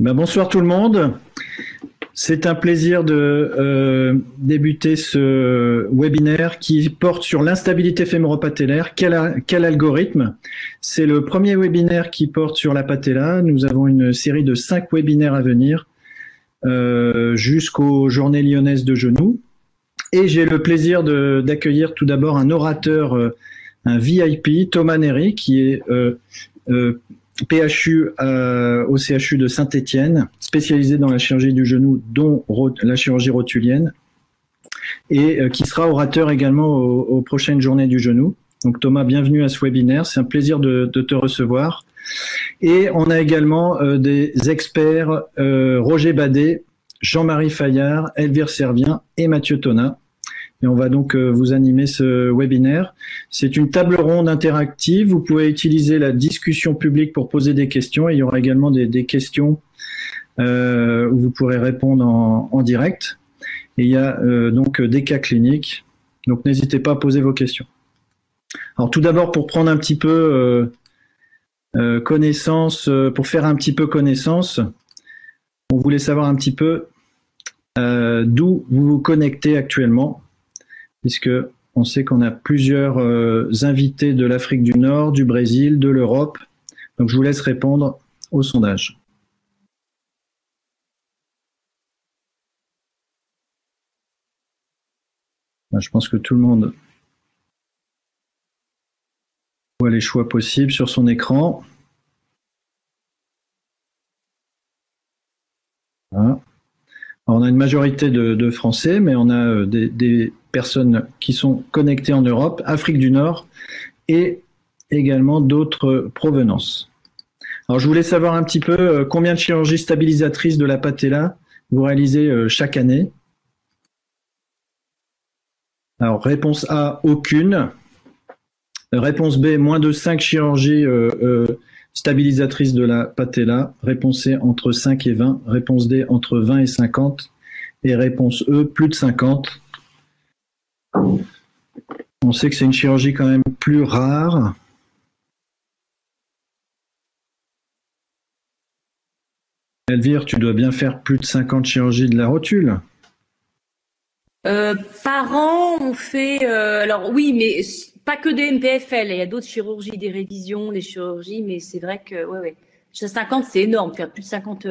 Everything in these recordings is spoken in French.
Bonsoir tout le monde. C'est un plaisir de débuter ce webinaire qui porte sur l'instabilité fémoro-patellaire. Quel algorithme? C'est le premier webinaire qui porte sur la patella. Nous avons une série de 5 webinaires à venir jusqu'aux Journées lyonnaises de genoux. Et j'ai le plaisir d'accueillir tout d'abord un orateur, un VIP, Thomas Néry, qui est PHU au CHU de Saint-Étienne, spécialisé dans la chirurgie du genou, dont la chirurgie rotulienne, et qui sera orateur également aux prochaines journées du genou. Donc Thomas, bienvenue à ce webinaire, c'est un plaisir de te recevoir. Et on a également des experts, Roger Badet, Jean-Marie Fayard, Elvire Servien et Mathieu Tonat. Et on va donc vous animer ce webinaire. C'est une table ronde interactive. Vous pouvez utiliser la discussion publique pour poser des questions. Et il y aura également des questions où vous pourrez répondre en direct. Et il y a donc des cas cliniques. Donc n'hésitez pas à poser vos questions. Alors tout d'abord, pour prendre un petit peu connaissance, pour faire un petit peu connaissance, on voulait savoir un petit peu d'où vous vous connectez actuellement, puisque on sait qu'on a plusieurs invités de l'Afrique du Nord, du Brésil, de l'Europe. Donc je vous laisse répondre au sondage. Je pense que tout le monde voit les choix possibles sur son écran. Voilà. Alors, on a une majorité de Français, mais on a des personnes qui sont connectées en Europe, Afrique du Nord et également d'autres provenances. Alors, je voulais savoir un petit peu combien de chirurgies stabilisatrices de la patella vous réalisez chaque année. Alors, réponse A, aucune. Réponse B, moins de 5 chirurgies stabilisatrices de la patella. Réponse C, entre 5 et 20. Réponse D, entre 20 et 50. Et réponse E, plus de 50. On sait que c'est une chirurgie quand même plus rare. Elvire, tu dois bien faire plus de 50 chirurgies de la rotule. Par an, on fait... alors oui, mais pas que des MPFL. Il y a d'autres chirurgies, des révisions, des chirurgies, mais c'est vrai que... Ouais. 50, c'est énorme. Faire plus de 50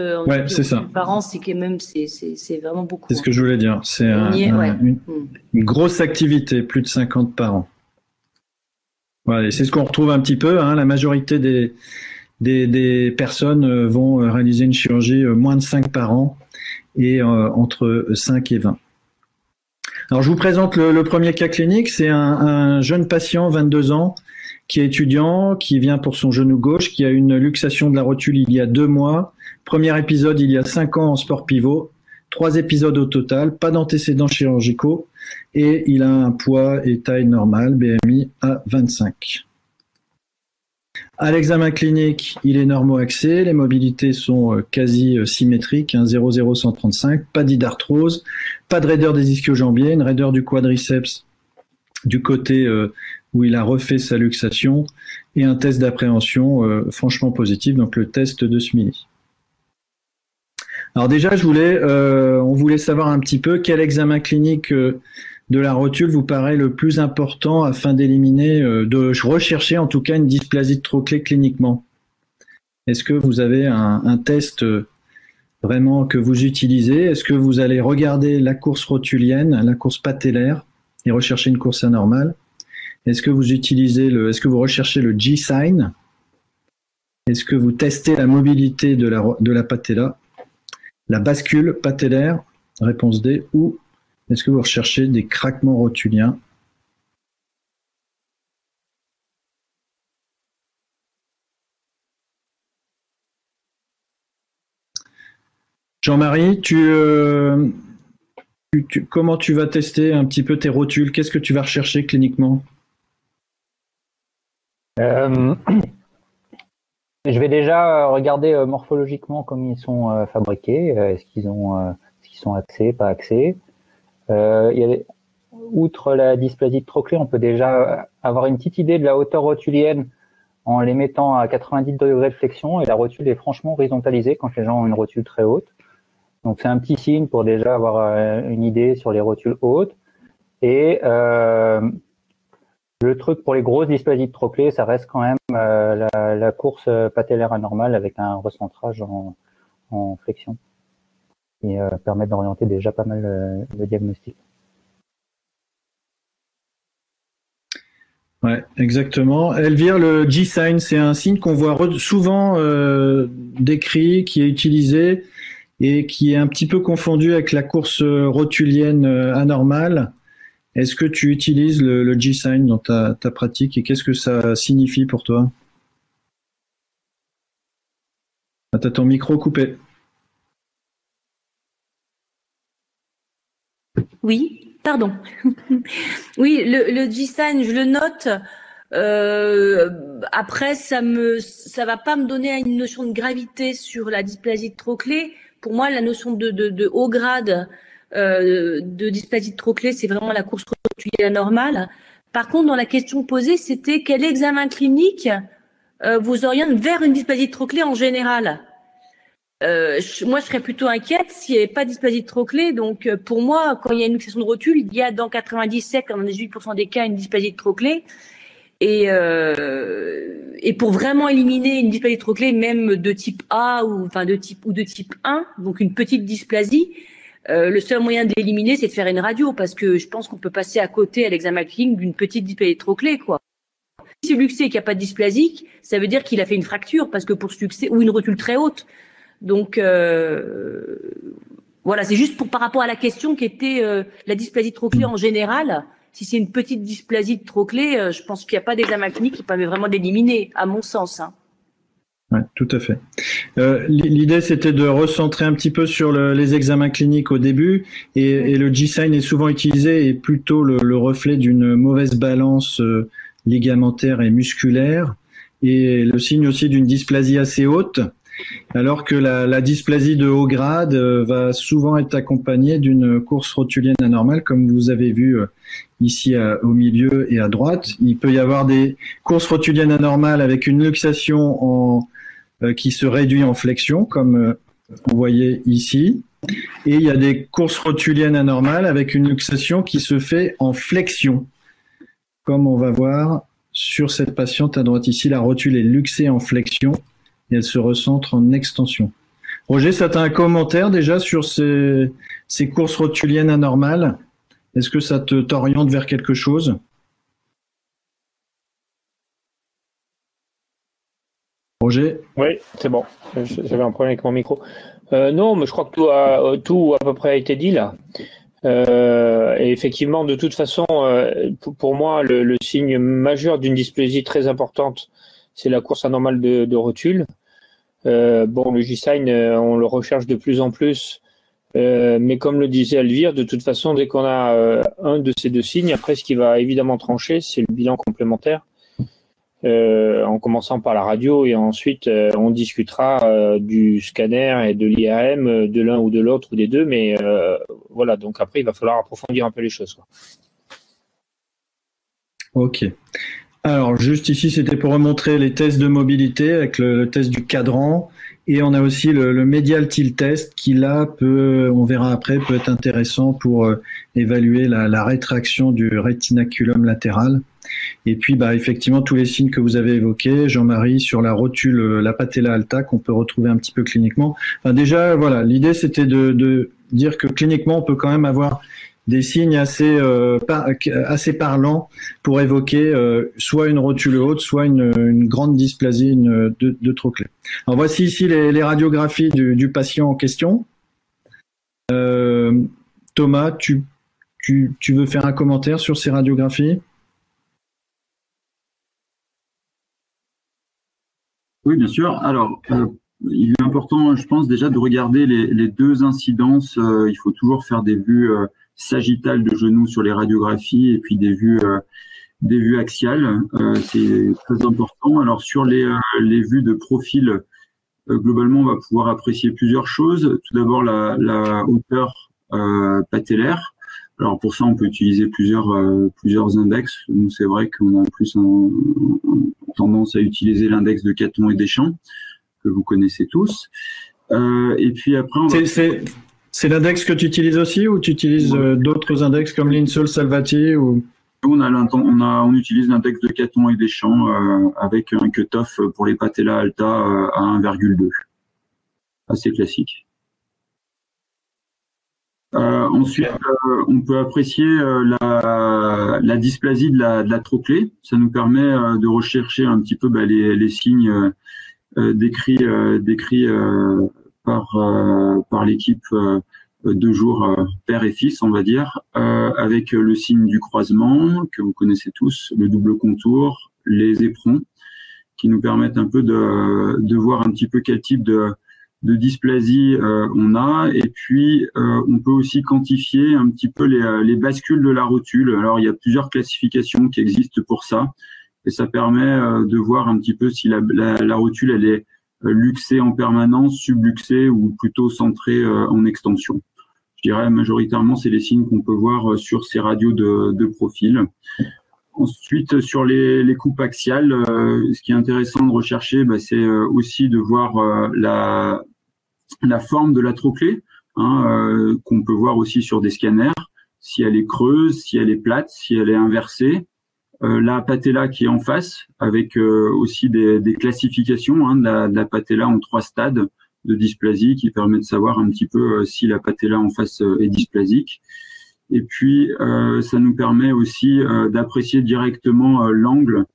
c'est ça. par an, c'est quand même... C'est vraiment beaucoup. C'est ce que je voulais dire. C'est une grosse activité, plus de 50 par an. Voilà, c'est ce qu'on retrouve un petit peu. Hein, la majorité des personnes vont réaliser une chirurgie moins de 5 par an et entre 5 et 20. Alors, je vous présente le premier cas clinique. C'est un jeune patient, 22 ans, qui est étudiant, qui vient pour son genou gauche, qui a une luxation de la rotule il y a 2 mois. Premier épisode il y a 5 ans en sport pivot. 3 épisodes au total, pas d'antécédents chirurgicaux. Et il a un poids et taille normale, BMI à 25. À l'examen clinique, il est normo-axé, les mobilités sont quasi symétriques, 0,0135, pas d'arthrose, pas de raideur des ischio-jambiers, une raideur du quadriceps du côté où il a refait sa luxation, et un test d'appréhension franchement positif, donc le test de Smiley. Alors déjà, on voulait savoir un petit peu quel examen clinique de la rotule vous paraît le plus important afin d'éliminer, de rechercher en tout cas une dysplasie de trochlée cliniquement. Est-ce que vous avez un test vraiment que vous utilisez? Est-ce que vous allez regarder la course rotulienne, la course patellaire et rechercher une course anormale? Est-ce que vous est-ce que vous recherchez le G-sign? Est-ce que vous testez la mobilité de la patella? La bascule patellaire, réponse D, ou est-ce que vous recherchez des craquements rotuliens? Jean-Marie, comment tu vas tester un petit peu tes rotules? Qu'est-ce que tu vas rechercher cliniquement? Je vais déjà regarder morphologiquement comment ils sont fabriqués. Est-ce qu'ils sont axés, pas axés? Outre la dysplasie de trochlée, on peut déjà avoir une petite idée de la hauteur rotulienne en les mettant à 90 degrés de flexion et la rotule est franchement horizontalisée quand les gens ont une rotule très haute. Donc c'est un petit signe pour déjà avoir une idée sur les rotules hautes. Et le truc pour les grosses dysplasies de trochlée, ça reste quand même la course patellaire anormale avec un recentrage en flexion qui permet d'orienter déjà pas mal le diagnostic. Ouais, exactement. Elvire, le G-sign, c'est un signe qu'on voit souvent décrit, qui est utilisé et qui est un petit peu confondu avec la course rotulienne anormale. Est-ce que tu utilises le G-sign dans ta pratique et qu'est-ce que ça signifie pour toi? Ah, t'as ton micro coupé. Oui, pardon. Oui, le G-sign, je le note. Après, ça va pas me donner une notion de gravité sur la dysplasie de trochlée. Pour moi, la notion de haut grade de dysplasie de trochlée, c'est vraiment la course rotulienne anormale. Par contre, dans la question posée, c'était quel examen clinique vous oriente vers une dysplasie de trochlée en général. Moi, je serais plutôt inquiète s'il n'y avait pas de dysplasie de trochlée. Donc, pour moi, quand il y a une luxation de rotule, il y a dans 98% des cas une dysplasie de trochlée. Et pour vraiment éliminer une dysplasie de trochlée, même de type A ou de type 1, donc une petite dysplasie, le seul moyen de l'éliminer, c'est de faire une radio, parce que je pense qu'on peut passer à côté à l'examen clinique d'une petite dysplasie de trochlée, quoi. Si c'est luxé et qu'il n'y a pas de dysplasique, ça veut dire qu'il a fait une fracture, parce que pour ce luxé, ou une rotule très haute. Donc voilà, c'est juste par rapport à la question qui était la dysplasie de trochlée en général. Si c'est une petite dysplasie de trochlée, je pense qu'il n'y a pas d'examen clinique qui permet vraiment d'éliminer, à mon sens. Hein. Ouais, tout à fait. L'idée, c'était de recentrer un petit peu sur les examens cliniques au début, et le G-sign est souvent utilisé et plutôt le reflet d'une mauvaise balance ligamentaire et musculaire, et le signe aussi d'une dysplasie assez haute. Alors que la dysplasie de haut grade va souvent être accompagnée d'une course rotulienne anormale, comme vous avez vu ici au milieu et à droite. Il peut y avoir des courses rotuliennes anormales avec une luxation qui se réduit en flexion, comme vous voyez ici. Et il y a des courses rotuliennes anormales avec une luxation qui se fait en flexion, comme on va voir sur cette patiente à droite ici. La rotule est luxée en flexion et elle se recentre en extension. Roger, ça t'a un commentaire déjà sur ces courses rotuliennes anormales? Est-ce que ça t'oriente vers quelque chose? Roger? Oui, c'est bon. J'avais un problème avec mon micro. Non, mais je crois que tout à peu près a été dit là. Et effectivement, de toute façon, pour moi, le signe majeur d'une dysplasie très importante, c'est la course anormale de rotule. Le G-sign, on le recherche de plus en plus, mais comme le disait Elvire, de toute façon, dès qu'on a un de ces deux signes, après, ce qui va évidemment trancher, c'est le bilan complémentaire, en commençant par la radio, et ensuite, on discutera du scanner et de l'IRM, de l'un ou de l'autre ou des deux, mais voilà, donc après, il va falloir approfondir un peu les choses, quoi. Ok. Alors, juste ici, c'était pour remontrer les tests de mobilité avec le test du cadran. Et on a aussi le medial tilt test qui, là, on verra après, peut être intéressant pour évaluer la rétraction du rétinaculum latéral. Et puis, effectivement, tous les signes que vous avez évoqués, Jean-Marie, sur la rotule, la patella alta, qu'on peut retrouver un petit peu cliniquement. Enfin, déjà, voilà, l'idée, c'était de dire que cliniquement, on peut quand même avoir des signes assez parlants pour évoquer soit une rotule haute, soit une grande dysplasie de trochlée. Alors voici ici les radiographies du patient en question. Thomas, tu veux faire un commentaire sur ces radiographies? Oui, bien sûr. Alors, il est important, je pense, déjà de regarder les deux incidences. Il faut toujours faire des vues sagittales de genoux sur les radiographies et puis des vues axiales. C'est très important. Alors, sur les vues de profil, globalement, on va pouvoir apprécier plusieurs choses. Tout d'abord, la hauteur patellaire. Alors pour ça, on peut utiliser plusieurs index. Nous, c'est vrai qu'on a plus tendance à utiliser l'index de Caton et Deschamps, que vous connaissez tous. Et puis après, c'est l'index que tu utilises aussi, ou tu utilises d'autres index comme Linsol, Salvati ou... On utilise l'index de Caton et Deschamps avec un cutoff pour les patella alta à 1,2. Assez classique. Ensuite, on peut apprécier la dysplasie de la trochlée. Ça nous permet de rechercher un petit peu les signes décrits par l'équipe 2 jours père et fils, on va dire, avec le signe du croisement que vous connaissez tous, le double contour, les éperons, qui nous permettent un peu de voir un petit peu quel type de dysplasie on a. Et puis on peut aussi quantifier un petit peu les bascules de la rotule. Alors il y a plusieurs classifications qui existent pour ça, et ça permet de voir un petit peu si la rotule elle est luxée en permanence, subluxée ou plutôt centrée en extension. Je dirais majoritairement c'est les signes qu'on peut voir sur ces radios de profil. Ensuite, sur les coupes axiales, ce qui est intéressant de rechercher, c'est aussi de voir la forme de la trochlée, qu'on peut voir aussi sur des scanners, si elle est creuse, si elle est plate, si elle est inversée. La patella qui est en face, avec aussi des classifications de la patella en 3 stades de dysplasie qui permet de savoir un petit peu si la patella en face est dysplasique. Et puis, ça nous permet aussi d'apprécier directement l'angle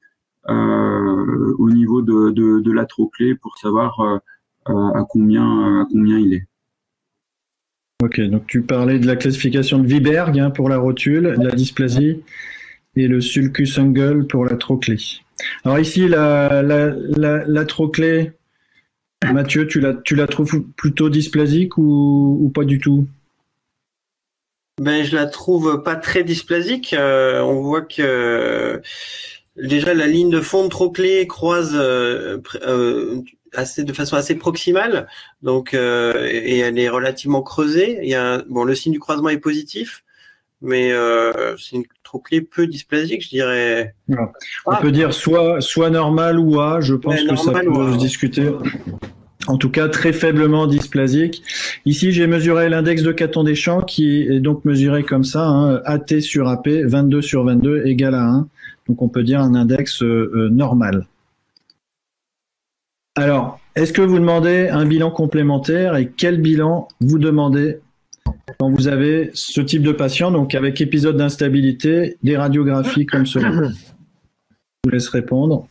au niveau de la trochlée pour savoir à combien il est. Ok, donc tu parlais de la classification de Wiberg pour la rotule, la dysplasie, et le sulcus angle pour la trochlée. Alors ici, la trochlée, Mathieu, tu la trouves plutôt dysplasique ou pas du tout? Je la trouve pas très dysplasique. On voit que déjà la ligne de fond de trochlée croise de façon assez proximale, donc et elle est relativement creusée. Il y a le signe du croisement est positif, mais c'est une trochlée peu dysplasique, je dirais. On peut dire soit normal ou A. Je pense que ça peut se discuter. En tout cas, très faiblement dysplasique. Ici, j'ai mesuré l'index de Caton-Deschamps qui est donc mesuré comme ça, AT sur AP, 22 sur 22 égale à 1. Donc, on peut dire un index normal. Alors, est-ce que vous demandez un bilan complémentaire et quel bilan vous demandez quand vous avez ce type de patient, donc avec épisode d'instabilité, des radiographies comme cela? Je vous laisse répondre.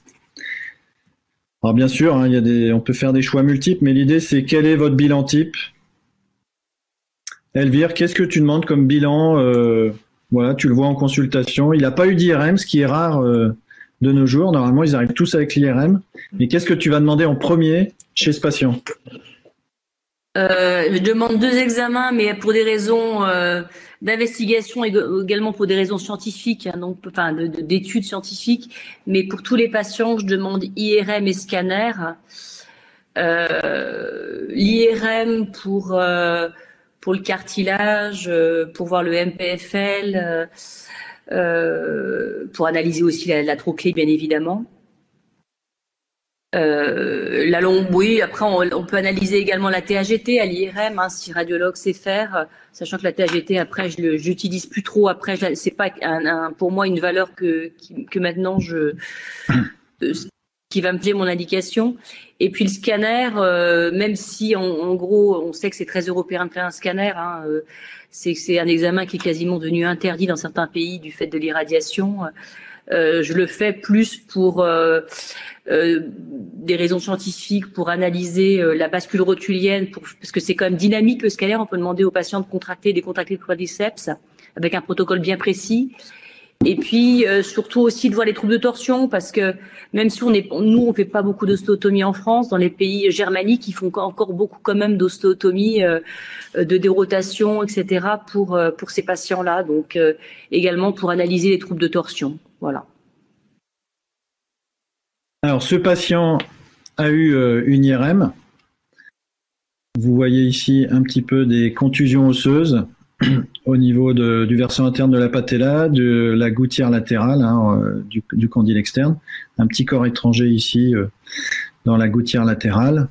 Alors bien sûr, on peut faire des choix multiples, mais l'idée c'est quel est votre bilan type? Elvire, qu'est-ce que tu demandes comme bilan? Voilà, tu le vois en consultation. Il n'a pas eu d'IRM, ce qui est rare de nos jours. Normalement, ils arrivent tous avec l'IRM. Mais qu'est-ce que tu vas demander en premier chez ce patient? Je demande 2 examens, mais pour des raisons d'investigation et également pour des raisons scientifiques, d'études scientifiques. Mais pour tous les patients, je demande IRM et scanner. L'IRM pour le cartilage, pour voir le MPFL, pour analyser aussi la trochlée, bien évidemment. La longue, oui. Après, on peut analyser également la TAGT à l'IRM, si radiologue sait faire, sachant que la TAGT, après, j'utilise plus trop. Après, c'est pas pour moi une valeur que maintenant qui va me filer mon indication. Et puis le scanner, même si en gros, on sait que c'est très européen de faire un scanner, c'est un examen qui est quasiment devenu interdit dans certains pays du fait de l'irradiation. Je le fais plus pour des raisons scientifiques, pour analyser la bascule rotulienne, parce que c'est quand même dynamique le scanner. On peut demander aux patients de contracter et décontracter le quadriceps avec un protocole bien précis. Et puis surtout aussi de voir les troubles de torsion, parce que même si on fait pas beaucoup d'ostéotomie en France, dans les pays germaniques, ils font encore beaucoup quand même d'ostéotomie, de dérotation, etc. pour ces patients-là. Donc également pour analyser les troubles de torsion. Voilà. Alors, ce patient a eu une IRM. Vous voyez ici un petit peu des contusions osseuses. au niveau du versant interne de la patella, de la gouttière latérale, du condyle externe. Un petit corps étranger ici dans la gouttière latérale.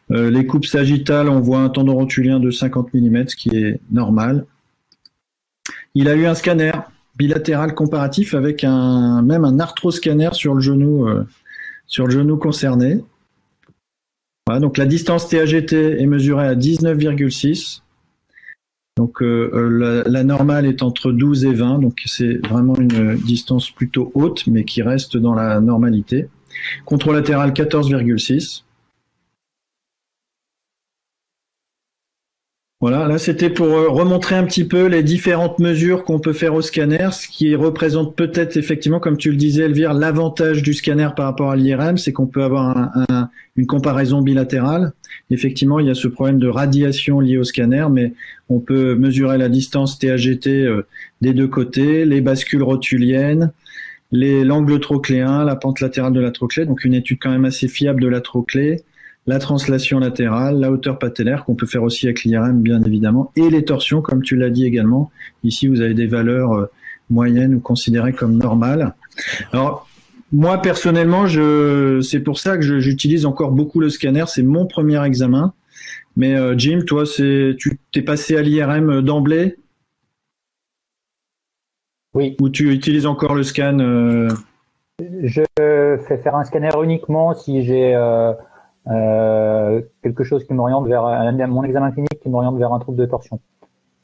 Les coupes sagittales, on voit un tendon rotulien de 50 mm, ce qui est normal. Il a eu un scanner bilatéral comparatif avec même un arthroscanner sur le genou concerné. Voilà, donc la distance TAGT est mesurée à 19,6. Donc la normale est entre 12 et 20, donc c'est vraiment une distance plutôt haute, mais qui reste dans la normalité. Controlatéral 14,6. Voilà, là c'était pour remontrer un petit peu les différentes mesures qu'on peut faire au scanner, ce qui représente peut-être effectivement, comme tu le disais Elvire, l'avantage du scanner par rapport à l'IRM, c'est qu'on peut avoir une comparaison bilatérale. Effectivement, il y a ce problème de radiation lié au scanner, mais on peut mesurer la distance TAGT des deux côtés, les bascules rotuliennes, l'angle trochléen, la pente latérale de la trochlée, donc une étude quand même assez fiable de la trochlée, la translation latérale, la hauteur patellaire qu'on peut faire aussi avec l'IRM bien évidemment, et les torsions comme tu l'as dit également. Ici vous avez des valeurs moyennes ou considérées comme normales. Alors moi personnellement, c'est pour ça que j'utilise encore beaucoup le scanner, c'est mon premier examen. Mais Jim, toi, tu t'es passé à l'IRM d'emblée? Oui. Ou tu utilises encore le scan Je fais faire un scanner uniquement si j'ai quelque chose qui m'oriente vers mon examen clinique qui m'oriente vers un trouble de torsion.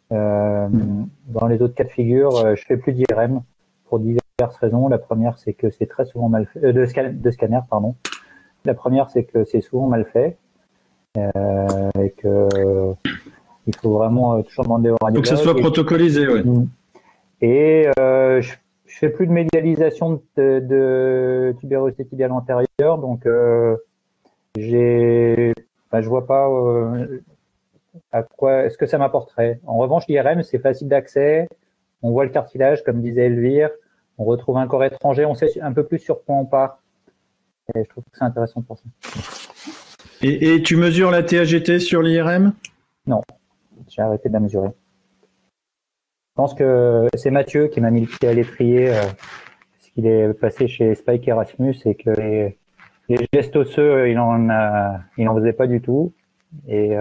Dans les autres cas de figure, je fais plus d'IRM pour diverses raisons. La première, c'est que c'est très souvent mal fait, de scanner, pardon. La première, c'est que c'est souvent mal fait et que il faut vraiment toujours demander au radiologue. Faut que ça soit protocolisé, oui. Et je fais plus de médialisation de tubérosité tibiale antérieure, donc je vois pas à quoi est-ce que ça m'apporterait. En revanche, l'IRM, c'est facile d'accès, on voit le cartilage, comme disait Elvire, on retrouve un corps étranger, on sait un peu plus sur quoi on part. Et je trouve que c'est intéressant pour ça. Et tu mesures la TAGT sur l'IRM? Non, j'ai arrêté de la mesurer. Je pense que c'est Mathieu qui m'a mis le pied à l'étrier parce qu'il est passé chez Spike Erasmus et que les gestes osseux, il en faisait pas du tout. Et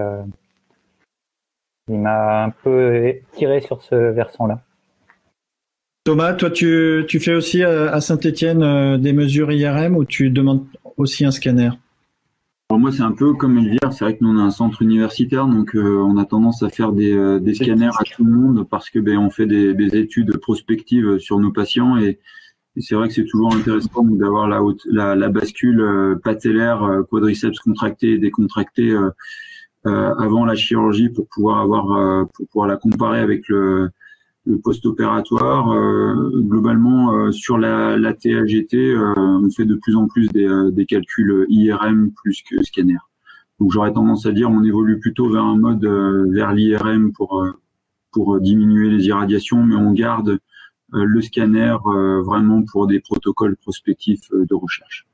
il m'a un peu tiré sur ce versant-là. Thomas, toi, tu fais aussi à Saint-Étienne des mesures IRM ou tu demandes aussi un scanner? Alors moi, c'est un peu comme Elvire, c'est vrai que nous, on a un centre universitaire, donc on a tendance à faire des scanners à tout le monde parce que on fait des études prospectives sur nos patients et c'est vrai que c'est toujours intéressant d'avoir la bascule patellaire, quadriceps contracté et décontracté avant la chirurgie pour pouvoir la comparer avec le post-opératoire. Globalement, sur la TAGT, on fait de plus en plus des calculs IRM plus que scanner. Donc j'aurais tendance à dire on évolue plutôt vers un mode vers l'IRM pour diminuer les irradiations, mais on garde le scanner vraiment pour des protocoles prospectifs de recherche.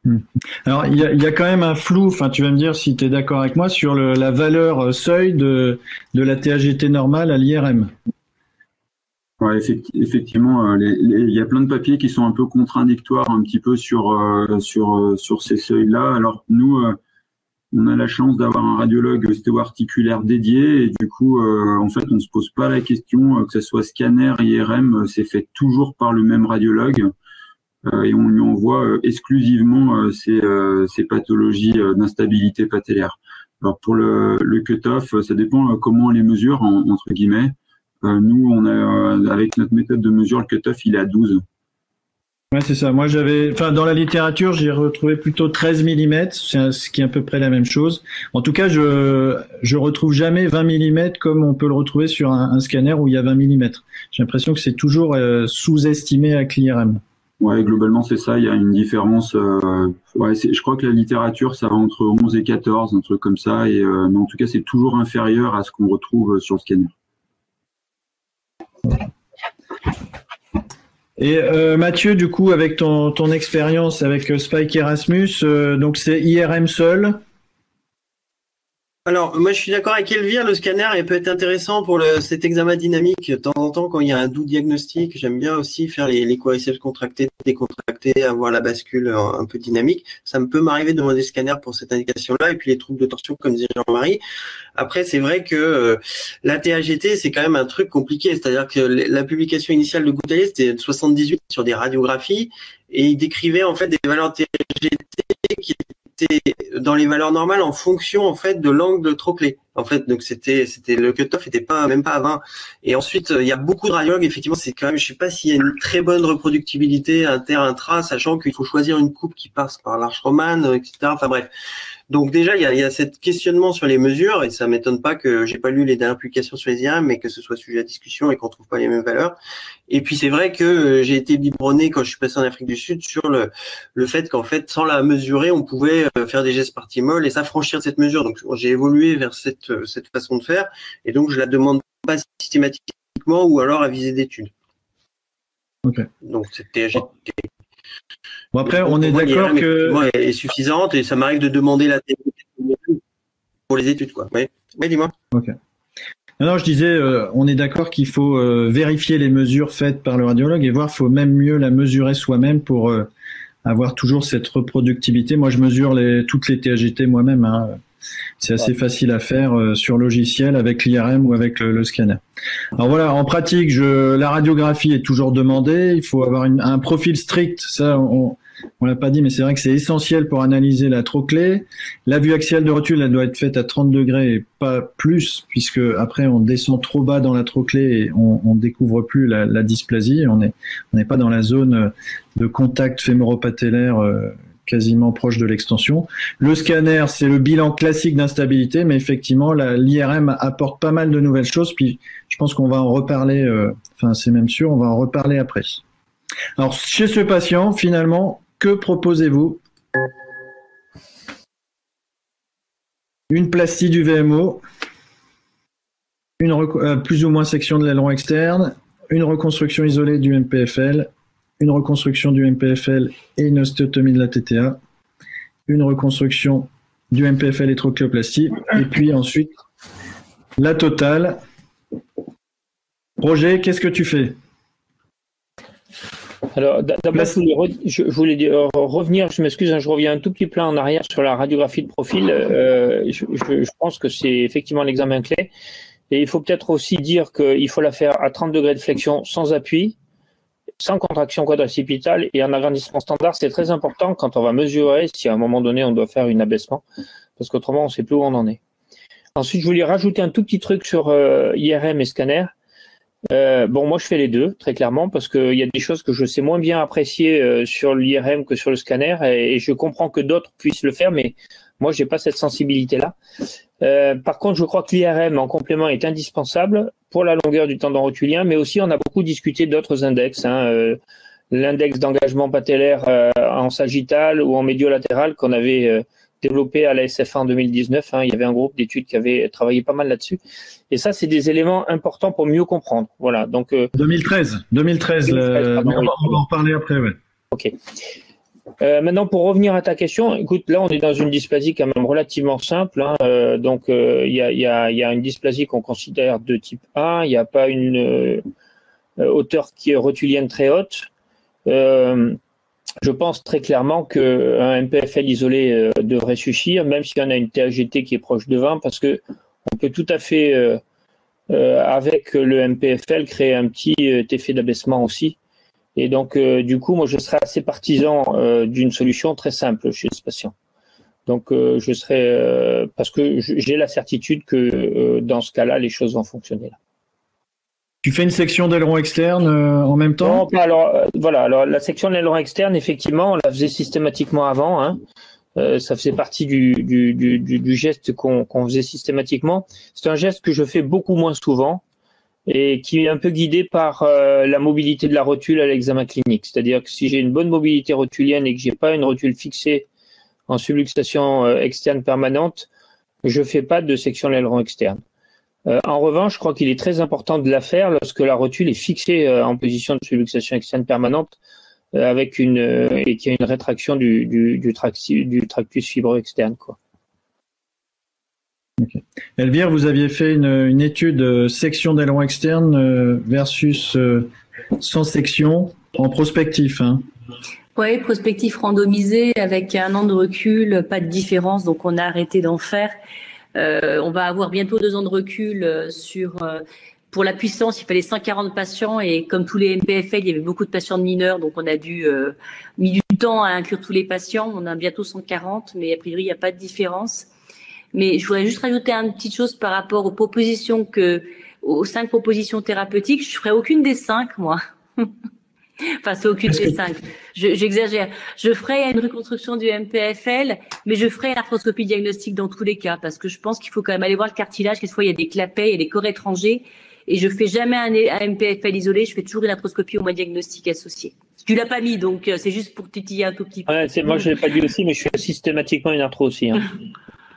Alors il y a quand même un flou, enfin tu vas me dire si tu es d'accord avec moi, sur la valeur seuil de la TAGT normale à l'IRM. Ouais, effectivement, il y a plein de papiers qui sont un peu contradictoires un petit peu sur ces seuils-là. Alors nous, on a la chance d'avoir un radiologue ostéo-articulaire dédié et du coup, en fait, on se pose pas la question que ce soit scanner, IRM, c'est fait toujours par le même radiologue et on lui envoie exclusivement ces pathologies d'instabilité patellaire. Alors pour le cut-off, ça dépend comment on les mesure entre guillemets. Nous, on a avec notre méthode de mesure, le cut-off, il est à 12. Ouais, c'est ça. Moi, dans la littérature, j'ai retrouvé plutôt 13 mm, ce qui est à peu près la même chose. En tout cas, je retrouve jamais 20 mm comme on peut le retrouver sur un scanner où il y a 20 mm. J'ai l'impression que c'est toujours sous-estimé avec l'IRM. Ouais, globalement, c'est ça. Il y a une différence. Je crois que la littérature, ça va entre 11 et 14, un truc comme ça. Mais en tout cas, c'est toujours inférieur à ce qu'on retrouve sur le scanner. Et Mathieu, du coup, avec ton expérience avec Spike Erasmus, donc c'est IRM seul? Alors, moi, je suis d'accord avec Elvire. Le scanner il peut être intéressant pour cet examen dynamique. De temps en temps, quand il y a un doux diagnostic, j'aime bien aussi faire les quadriceps contractés, décontractés, avoir la bascule un peu dynamique. Ça peut m'arriver de demander le scanner pour cette indication-là. Et puis, les troubles de torsion, comme disait Jean-Marie. Après, c'est vrai que la TAGT, c'est quand même un truc compliqué. C'est-à-dire que la publication initiale de Gouttalier, c'était de 78 sur des radiographies. Et il décrivait, en fait, des valeurs TAGT qui était dans les valeurs normales en fonction en fait de l'angle trochlé. En fait, donc c'était le cutoff était pas même pas à 20. Et ensuite, il y a beaucoup de radiologues. Effectivement, c'est quand même, je sais pas s'il y a une très bonne reproductibilité inter-intra, sachant qu'il faut choisir une coupe qui passe par l'arche romane, etc. Enfin bref. Donc déjà, il y a cet questionnement sur les mesures, et ça m'étonne pas que j'ai pas lu les dernières publications sur les IRM, mais que ce soit sujet à discussion et qu'on trouve pas les mêmes valeurs. Et puis c'est vrai que j'ai été biberonné quand je suis passé en Afrique du Sud sur le fait qu'en fait, sans la mesurer, on pouvait faire des gestes par thymol et s'affranchir de cette mesure. Donc j'ai évolué vers cette façon de faire, et donc je la demande pas systématiquement ou alors à visée d'étude. Ok. Donc c'était bon, après, on est d'accord que est suffisante, et ça m'arrive de demander la pour les études, quoi. Oui, dis-moi. Ok. Non, je disais, on est d'accord qu'il faut vérifier les mesures faites par le radiologue et voir, faut même mieux la mesurer soi-même pour avoir toujours cette reproductibilité. Moi, je mesure toutes les TAGT moi-même. Hein. C'est assez facile à faire sur logiciel avec l'IRM ou avec le scanner. Alors voilà, en pratique, la radiographie est toujours demandée. Il faut avoir un profil strict. Ça, on l'a pas dit, mais c'est vrai que c'est essentiel pour analyser la trochlée. La vue axiale de rotule, elle doit être faite à 30 degrés et pas plus, puisque après on descend trop bas dans la trochlée et on découvre plus la dysplasie. On n'est pas dans la zone de contact fémoro-patellaire quasiment proche de l'extension. Le scanner, c'est le bilan classique d'instabilité, mais effectivement, l'IRM apporte pas mal de nouvelles choses, puis je pense qu'on va en reparler, c'est même sûr, on va en reparler après. Alors, chez ce patient, finalement, que proposez-vous? Une plastie du VMO, plus ou moins section de l'aileron externe, une reconstruction isolée du MPFL, une reconstruction du MPFL et une ostéotomie de la TTA, une reconstruction du MPFL et trochéoplastie, et puis ensuite la totale. Roger, qu'est-ce que tu fais? Alors, d'abord, je voulais revenir, je m'excuse, je reviens un tout petit peu en arrière sur la radiographie de profil. Je pense que c'est effectivement l'examen clé. Et il faut peut-être aussi dire qu'il faut la faire à 30 degrés de flexion sans appui, sans contraction quadricipitale et en agrandissement standard. C'est très important quand on va mesurer si à un moment donné on doit faire un abaissement, parce qu'autrement on ne sait plus où on en est. Ensuite, je voulais rajouter un tout petit truc sur IRM et scanner. Moi je fais les deux très clairement, parce qu'il y a des choses que je sais moins bien apprécier sur l'IRM que sur le scanner, et je comprends que d'autres puissent le faire, mais moi j'ai pas cette sensibilité là. Par contre, je crois que l'IRM en complément est indispensable pour la longueur du tendon rotulien, mais aussi on a beaucoup discuté d'autres index, l'index d'engagement patellaire en sagittal ou en médiolatéral qu'on avait développé à la SFA en 2019. Il y avait un groupe d'études qui avait travaillé pas mal là-dessus. Et ça, c'est des éléments importants pour mieux comprendre. Voilà. Donc 2013, on va en parler après. Ouais. Ok. Maintenant, pour revenir à ta question, écoute, là, on est dans une dysplasie quand même relativement simple. Donc, il y a une dysplasie qu'on considère de type 1. Il n'y a pas une hauteur qui est rotulienne très haute. Je pense très clairement qu'un MPFL isolé devrait suffire, même si on a une TAGT qui est proche de 20, parce que on peut tout à fait, avec le MPFL, créer un petit effet d'abaissement aussi. Et donc, du coup, moi, je serais assez partisan d'une solution très simple chez ce patient. Donc, je serais parce que j'ai la certitude que dans ce cas-là, les choses vont fonctionner là. Tu fais une section d'aileron externe en même temps? Non, alors voilà. Alors la section de l'aileron externe, effectivement, on la faisait systématiquement avant. Ça faisait partie du geste qu'on faisait systématiquement. C'est un geste que je fais beaucoup moins souvent, et qui est un peu guidé par la mobilité de la rotule à l'examen clinique. C'est-à-dire que si j'ai une bonne mobilité rotulienne et que j'ai pas une rotule fixée en subluxation externe permanente, je fais pas de section de l'aileron externe. En revanche, je crois qu'il est très important de la faire lorsque la rotule est fixée en position de subluxation externe permanente et qu'il y a une rétraction du tractus fibreux externe, quoi. Okay. Elvire, vous aviez fait une étude section d'aileron externe versus sans section en prospectif. Hein. Oui, prospectif randomisé avec 1 an de recul, pas de différence, donc on a arrêté d'en faire. On va avoir bientôt 2 ans de recul pour la puissance, il fallait 140 patients et comme tous les MPFL, il y avait beaucoup de patients de mineurs, donc on a mis du temps à inclure tous les patients. On a bientôt 140, mais a priori, il n'y a pas de différence. Mais je voudrais juste rajouter une petite chose par rapport aux 5 propositions thérapeutiques. Je ferai aucune des 5, moi. Enfin, c'est aucune des 5. J'exagère. Je ferai une reconstruction du MPFL, mais je ferai une arthroscopie diagnostique dans tous les cas, parce que je pense qu'il faut quand même aller voir le cartilage. Quelquefois, il y a des clapets, il y a des corps étrangers, et je fais jamais un MPFL isolé. Je fais toujours une arthroscopie au moins diagnostique associée. Tu l'as pas mis, donc c'est juste pour titiller un tout petit peu. Ouais, moi, je l'ai pas dit aussi, mais je fais systématiquement une arthro aussi. Hein.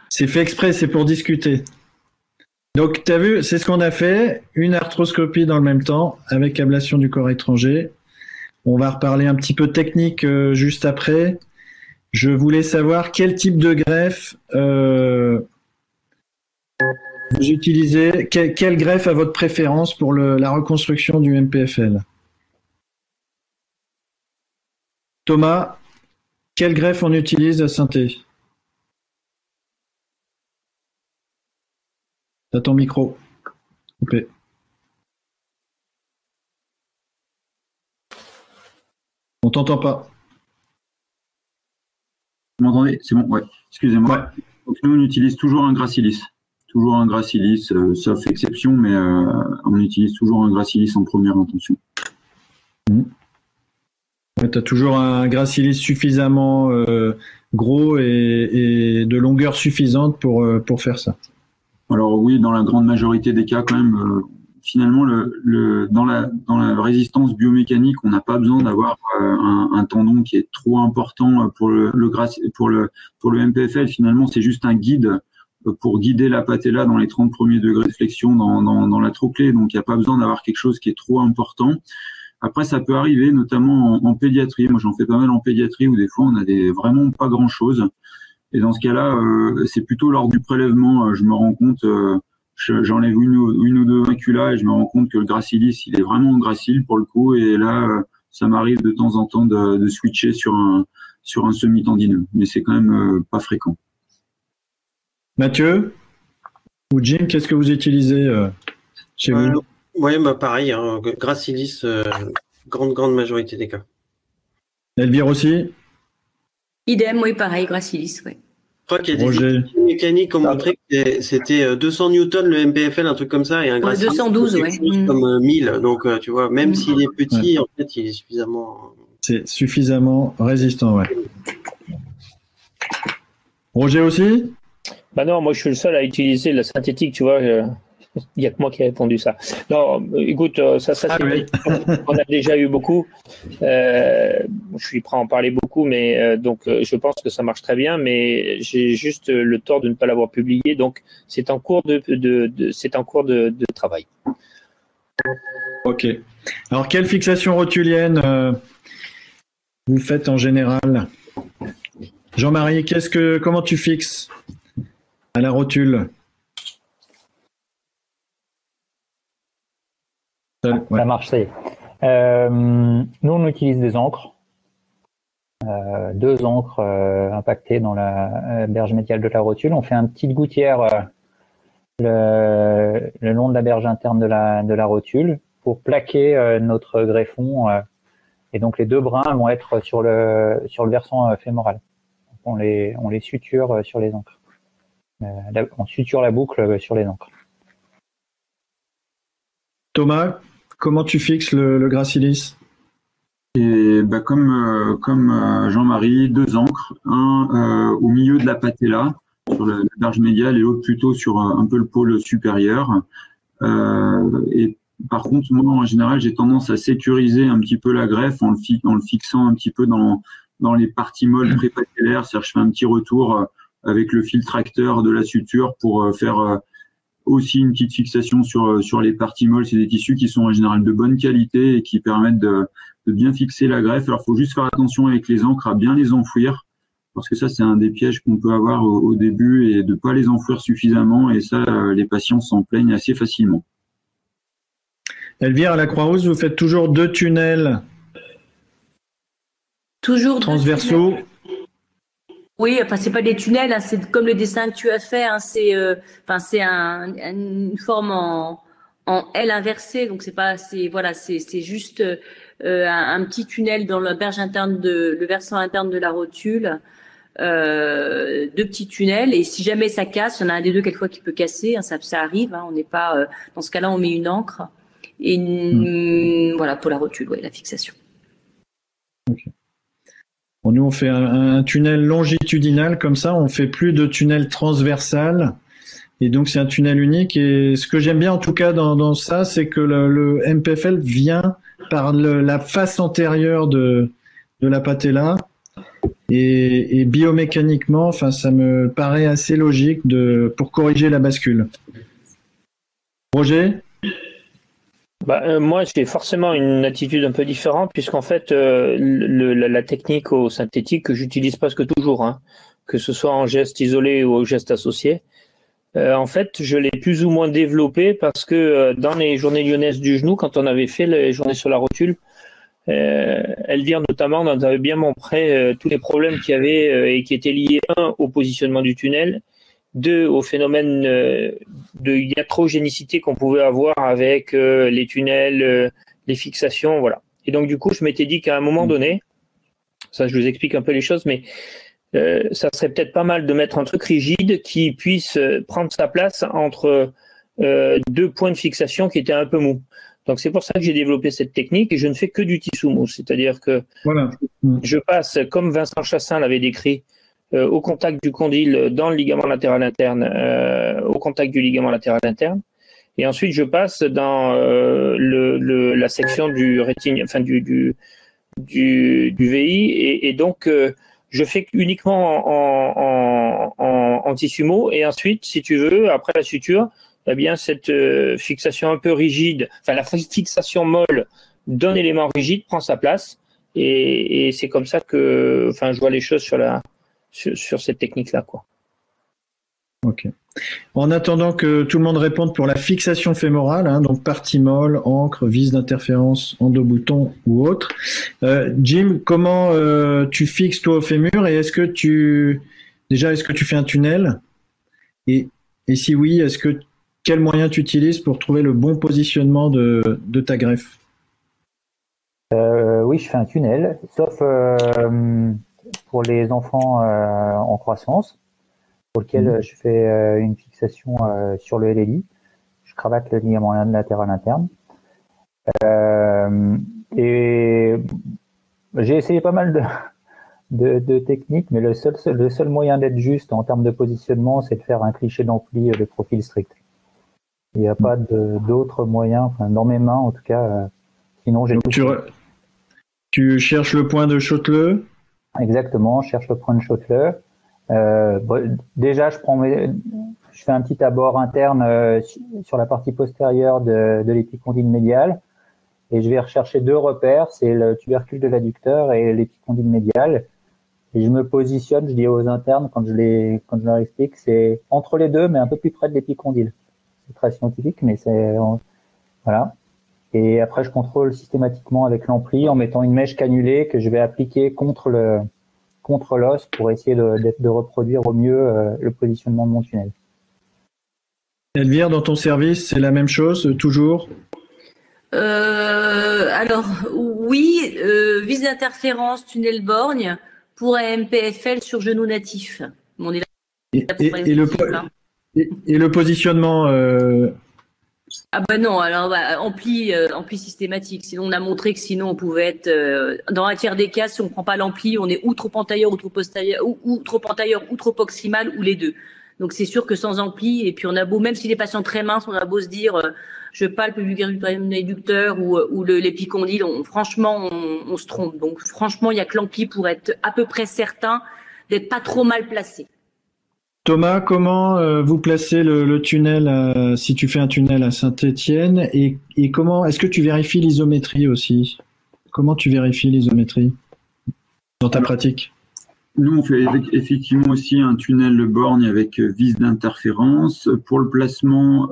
C'est fait exprès, c'est pour discuter. Donc, tu as vu, c'est ce qu'on a fait, une arthroscopie dans le même temps, avec ablation du corps étranger. On va reparler un petit peu technique juste après. Je voulais savoir quel type de greffe vous utilisez, quelle greffe a votre préférence pour la reconstruction du MPFL. Thomas, quelle greffe on utilise à Saint-Thé? T'as ton micro coupé. On t'entend pas. Vous m'entendez? C'est bon, ouais. Excusez-moi. Ouais. Donc, nous, on utilise toujours un gracilis. Toujours un gracilis, sauf exception, mais on utilise toujours un gracilis en première intention. Ouais, tu as toujours un gracilis suffisamment gros et de longueur suffisante pour faire ça. Alors oui, dans la grande majorité des cas, quand même, finalement, dans la résistance biomécanique, on n'a pas besoin d'avoir un tendon qui est trop important pour le MPFL. Finalement, c'est juste un guide pour guider la patella dans les 30 premiers degrés de flexion dans la trochlée. Donc, il n'y a pas besoin d'avoir quelque chose qui est trop important. Après, ça peut arriver, notamment en pédiatrie. Moi, j'en fais pas mal en pédiatrie où des fois, on a vraiment pas grand-chose. Et dans ce cas-là, c'est plutôt lors du prélèvement, je me rends compte, j'enlève une ou deux maculas et je me rends compte que le gracilis, il est vraiment gracile pour le coup. Et là, ça m'arrive de temps en temps de switcher sur un semi-tendineux. Mais c'est quand même pas fréquent. Mathieu ou Jim, qu'est-ce que vous utilisez chez vous? Oui, pareil, hein, gracilis, grande majorité des cas. Elvire aussi? Idem, oui, pareil, gracilis, oui. Je crois qu'il y a des études mécaniques qui ont montré que c'était 200 newtons le MPFL, un truc comme ça, et un gracilis 212, oui. Comme 1000. Donc, tu vois, même s'il est petit, en fait, il est suffisamment... C'est suffisamment résistant, ouais. Roger aussi? Bah non, moi je suis le seul à utiliser la synthétique, tu vois. Il n'y a que moi qui ai répondu ça. Non, écoute, ça oui. On a déjà eu beaucoup. Je suis prêt à en parler beaucoup, mais donc je pense que ça marche très bien, mais j'ai juste le tort de ne pas l'avoir publié, donc c'est en cours de travail. Ok. Alors, quelle fixation rotulienne vous faites en général? Jean-Marie, comment tu fixes à la rotule? Ça marche, ça y est. Nous, on utilise des ancres. 2 ancres impactées dans la berge médiale de la rotule. On fait une petite gouttière le long de la berge interne de la rotule pour plaquer notre greffon. Et donc, les 2 brins vont être sur le versant fémoral. Donc, on les suture sur les ancres. On suture la boucle sur les ancres. Thomas, comment tu fixes le gracilis? Et comme Jean-Marie, 2 ancres, un au milieu de la patella sur la berge médiale et l'autre plutôt sur un peu le pôle supérieur. Et par contre, moi en général, j'ai tendance à sécuriser un petit peu la greffe en le fixant un petit peu dans les parties molles prépatellaires. C'est-à-dire je fais un petit retour avec le fil tracteur de la suture pour faire aussi une petite fixation sur les parties molles. C'est des tissus qui sont en général de bonne qualité et qui permettent de bien fixer la greffe. Alors, il faut juste faire attention avec les encres à bien les enfouir parce que ça, c'est un des pièges qu'on peut avoir au début et de pas les enfouir suffisamment. Et ça, les patients s'en plaignent assez facilement. Elvire, à la Croix-Rousse, vous faites toujours 2 tunnels transversaux. Oui, enfin c'est pas des tunnels, hein, c'est comme le dessin que tu as fait. Hein, c'est une forme en L inversée, donc c'est juste un petit tunnel dans le versant interne de la rotule. 2 petits tunnels, et si jamais ça casse, il y en a un des deux quelquefois qui peut casser, hein, ça arrive, hein, on n'est pas dans ce cas-là, on met une encre et voilà pour la rotule, la fixation. Okay. Bon, nous on fait un tunnel longitudinal comme ça, on fait plus de tunnel transversal, et donc c'est un tunnel unique. Et ce que j'aime bien en tout cas dans ça, c'est que le MPFL vient par la face antérieure de la patella. Et biomécaniquement, enfin, ça me paraît assez logique pour corriger la bascule. Roger ? Moi, j'ai forcément une attitude un peu différente, puisqu'en fait, la technique au synthétique que j'utilise presque toujours, hein, que ce soit en geste isolé ou au geste associé, en fait, je l'ai plus ou moins développé parce que dans les journées lyonnaises du genou, quand on avait fait les journées sur la rotule, Elvire notamment nous avait bien montré tous les problèmes qu'il y avait et qui étaient liés, 1, au positionnement du tunnel, 2, au phénomène de iatrogénicité qu'on pouvait avoir avec les tunnels, les fixations, voilà. Et donc du coup, je m'étais dit qu'à un moment donné, ça je vous explique un peu les choses, mais ça serait peut-être pas mal de mettre un truc rigide qui puisse prendre sa place entre 2 points de fixation qui étaient un peu mous. Donc c'est pour ça que j'ai développé cette technique et je ne fais que du tissou mou, c'est-à-dire que je passe, comme Vincent Chassin l'avait décrit, au contact du condyle dans le ligament latéral interne, au contact du ligament latéral interne, et ensuite je passe dans la section du rétine, enfin du VI, et donc je fais uniquement en tissu mou, et ensuite, si tu veux, après la suture, eh bien, cette fixation un peu rigide, enfin la fixation molle d'un élément rigide prend sa place, et c'est comme ça que, enfin, je vois les choses sur cette technique-là, quoi. Ok. En attendant que tout le monde réponde pour la fixation fémorale, hein, donc partie molle, encre, vis d'interférence, endobouton ou autre. Jim, comment tu fixes toi au fémur, et est-ce que tu fais un tunnel, et si oui, quel moyen tu utilises pour trouver le bon positionnement de ta greffe? Oui, je fais un tunnel, sauf pour les enfants en croissance, pour lequel je fais une fixation sur le LLI. Je cravate le ligament latéral interne. Et j'ai essayé pas mal de techniques, mais le seul moyen d'être juste en termes de positionnement, c'est de faire un cliché d'ampli de profil strict. Il n'y a pas d'autres moyens, enfin, dans mes mains en tout cas. Sinon, j'ai tu cherches le point de Schottler? Exactement, je cherche le point de Schottler. Déjà, je fais un petit abord interne sur la partie postérieure de l'épicondyle médial, et je vais rechercher 2 repères, c'est le tubercule de l'adducteur et l'épicondyle médial. Et je me positionne, je dis aux internes quand je leur explique, c'est entre les deux, mais un peu plus près de l'épicondyle. C'est très scientifique, mais voilà. Et après, je contrôle systématiquement avec l'ampli en mettant une mèche cannulée que je vais appliquer contre l'os pour essayer de reproduire au mieux le positionnement de mon tunnel. Elvire, dans ton service, c'est la même chose, toujours? Alors, oui, vis d'interférence, tunnel borgne pour un MPFL sur genou natif. Bon, et le positionnement Ah ben non, alors ampli systématique. Sinon, on a montré que sinon on pouvait être dans un tiers des cas, si on prend pas l'ampli, on est ou trop antérieur ou trop postérieur, ou trop antérieur ou trop proximal, ou les deux. Donc c'est sûr que sans ampli, et puis on a beau, même si les patients très minces, on a beau se dire je palpe le vulgaire adducteur ou l'épicondyle, franchement on se trompe. Donc franchement, il y a que l'ampli pour être à peu près certain d'être pas trop mal placé. Thomas, comment vous placez le tunnel si tu fais un tunnel à Saint-Étienne, et comment est-ce que tu vérifies l'isométrie aussi? Comment tu vérifies l'isométrie dans ta pratique? Nous, on fait effectivement aussi un tunnel borgne avec vis d'interférence. Pour le placement,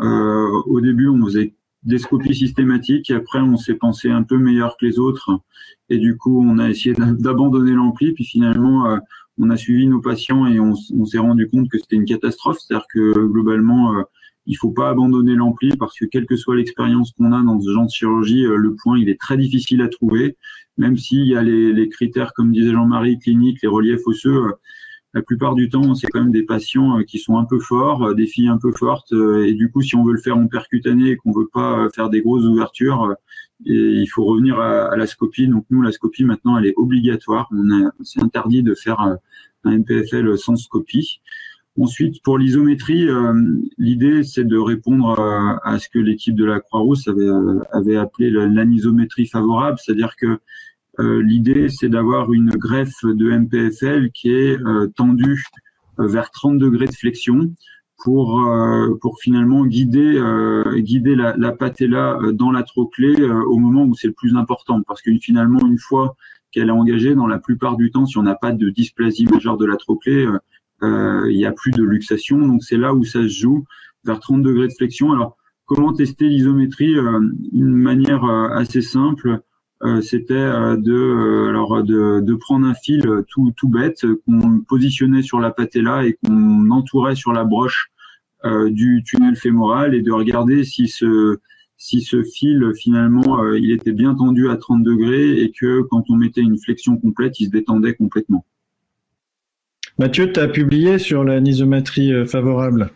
au début, on faisait des scopies systématiques. Et après, on s'est pensé un peu meilleur que les autres. Et du coup, on a essayé d'abandonner l'ampli. Puis finalement, on a suivi nos patients et on s'est rendu compte que c'était une catastrophe. C'est-à-dire que globalement, il faut pas abandonner l'ampli parce que quelle que soit l'expérience qu'on a dans ce genre de chirurgie, le point, il est très difficile à trouver. Même s'il y a les critères, comme disait Jean-Marie, cliniques, les reliefs osseux, la plupart du temps, c'est quand même des patients qui sont un peu forts, des filles un peu fortes. Et du coup, si on veut le faire en percutané et qu'on veut pas faire des grosses ouvertures, il faut revenir à la scopie. Donc nous, la scopie, maintenant, elle est obligatoire. C'est interdit de faire un MPFL sans scopie. Ensuite, pour l'isométrie, l'idée, c'est de répondre à ce que l'équipe de la Croix-Rousse avait appelé l'anisométrie favorable, c'est-à-dire que l'idée, c'est d'avoir une greffe de MPFL qui est tendue vers 30 degrés de flexion pour finalement guider la patella dans la trochlée au moment où c'est le plus important. Parce que finalement, une fois qu'elle est engagée, dans la plupart du temps, si on n'a pas de dysplasie majeure de la trochlée, il n'y a plus de luxation, donc c'est là où ça se joue, vers 30 degrés de flexion. Alors, comment tester l'isométrie? Une manière assez simple, c'était de prendre un fil tout bête qu'on positionnait sur la patella et qu'on entourait sur la broche du tunnel fémoral et de regarder si ce fil, finalement, il était bien tendu à 30 degrés et que quand on mettait une flexion complète, il se détendait complètement. Mathieu, tu as publié sur l'anisométrie favorable.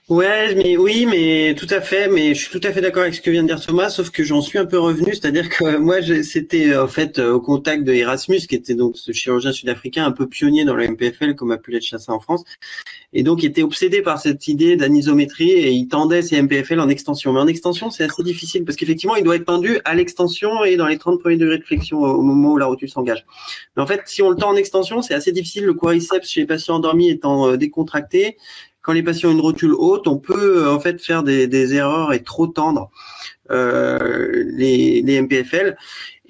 Ouais, mais tout à fait, mais je suis tout à fait d'accord avec ce que vient de dire Thomas, sauf que j'en suis un peu revenu, c'est-à-dire que moi, c'était en fait au contact de Erasmus, qui était donc ce chirurgien sud-africain un peu pionnier dans le MPFL, comme a pu l'être Chassin en France, et donc il était obsédé par cette idée d'anisométrie et il tendait ses MPFL en extension. Mais en extension, c'est assez difficile parce qu'effectivement, il doit être tendu à l'extension et dans les 30 premiers degrés de flexion au moment où la rotule s'engage. Mais en fait, si on le tend en extension, c'est assez difficile, le quadriceps chez les patients endormis étant décontracté. Quand les patients ont une rotule haute, on peut en fait faire des erreurs et trop tendre les MPFL.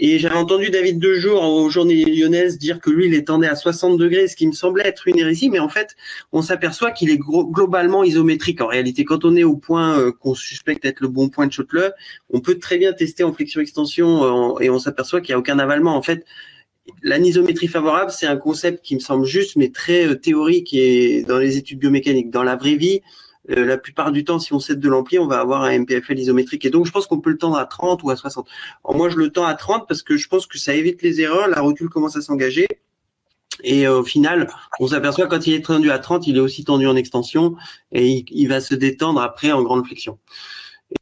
Et j'avais entendu David Dejour aux Journées lyonnaises dire que lui, il les tendait à 60 degrés, ce qui me semblait être une hérésie. Mais en fait, on s'aperçoit qu'il est globalement isométrique. En réalité, quand on est au point qu'on suspecte être le bon point de Schottler, on peut très bien tester en flexion-extension et on s'aperçoit qu'il n'y a aucun avalement. En fait, l'anisométrie favorable, c'est un concept qui me semble juste, mais très théorique et dans les études biomécaniques. Dans la vraie vie, la plupart du temps, si on cède de l'ampli, on va avoir un MPFL isométrique. Et donc, je pense qu'on peut le tendre à 30 ou à 60. Alors, moi, je le tends à 30 parce que je pense que ça évite les erreurs. La rotule commence à s'engager. Et au final, on s'aperçoit quand il est tendu à 30, il est aussi tendu en extension et il va se détendre après en grande flexion.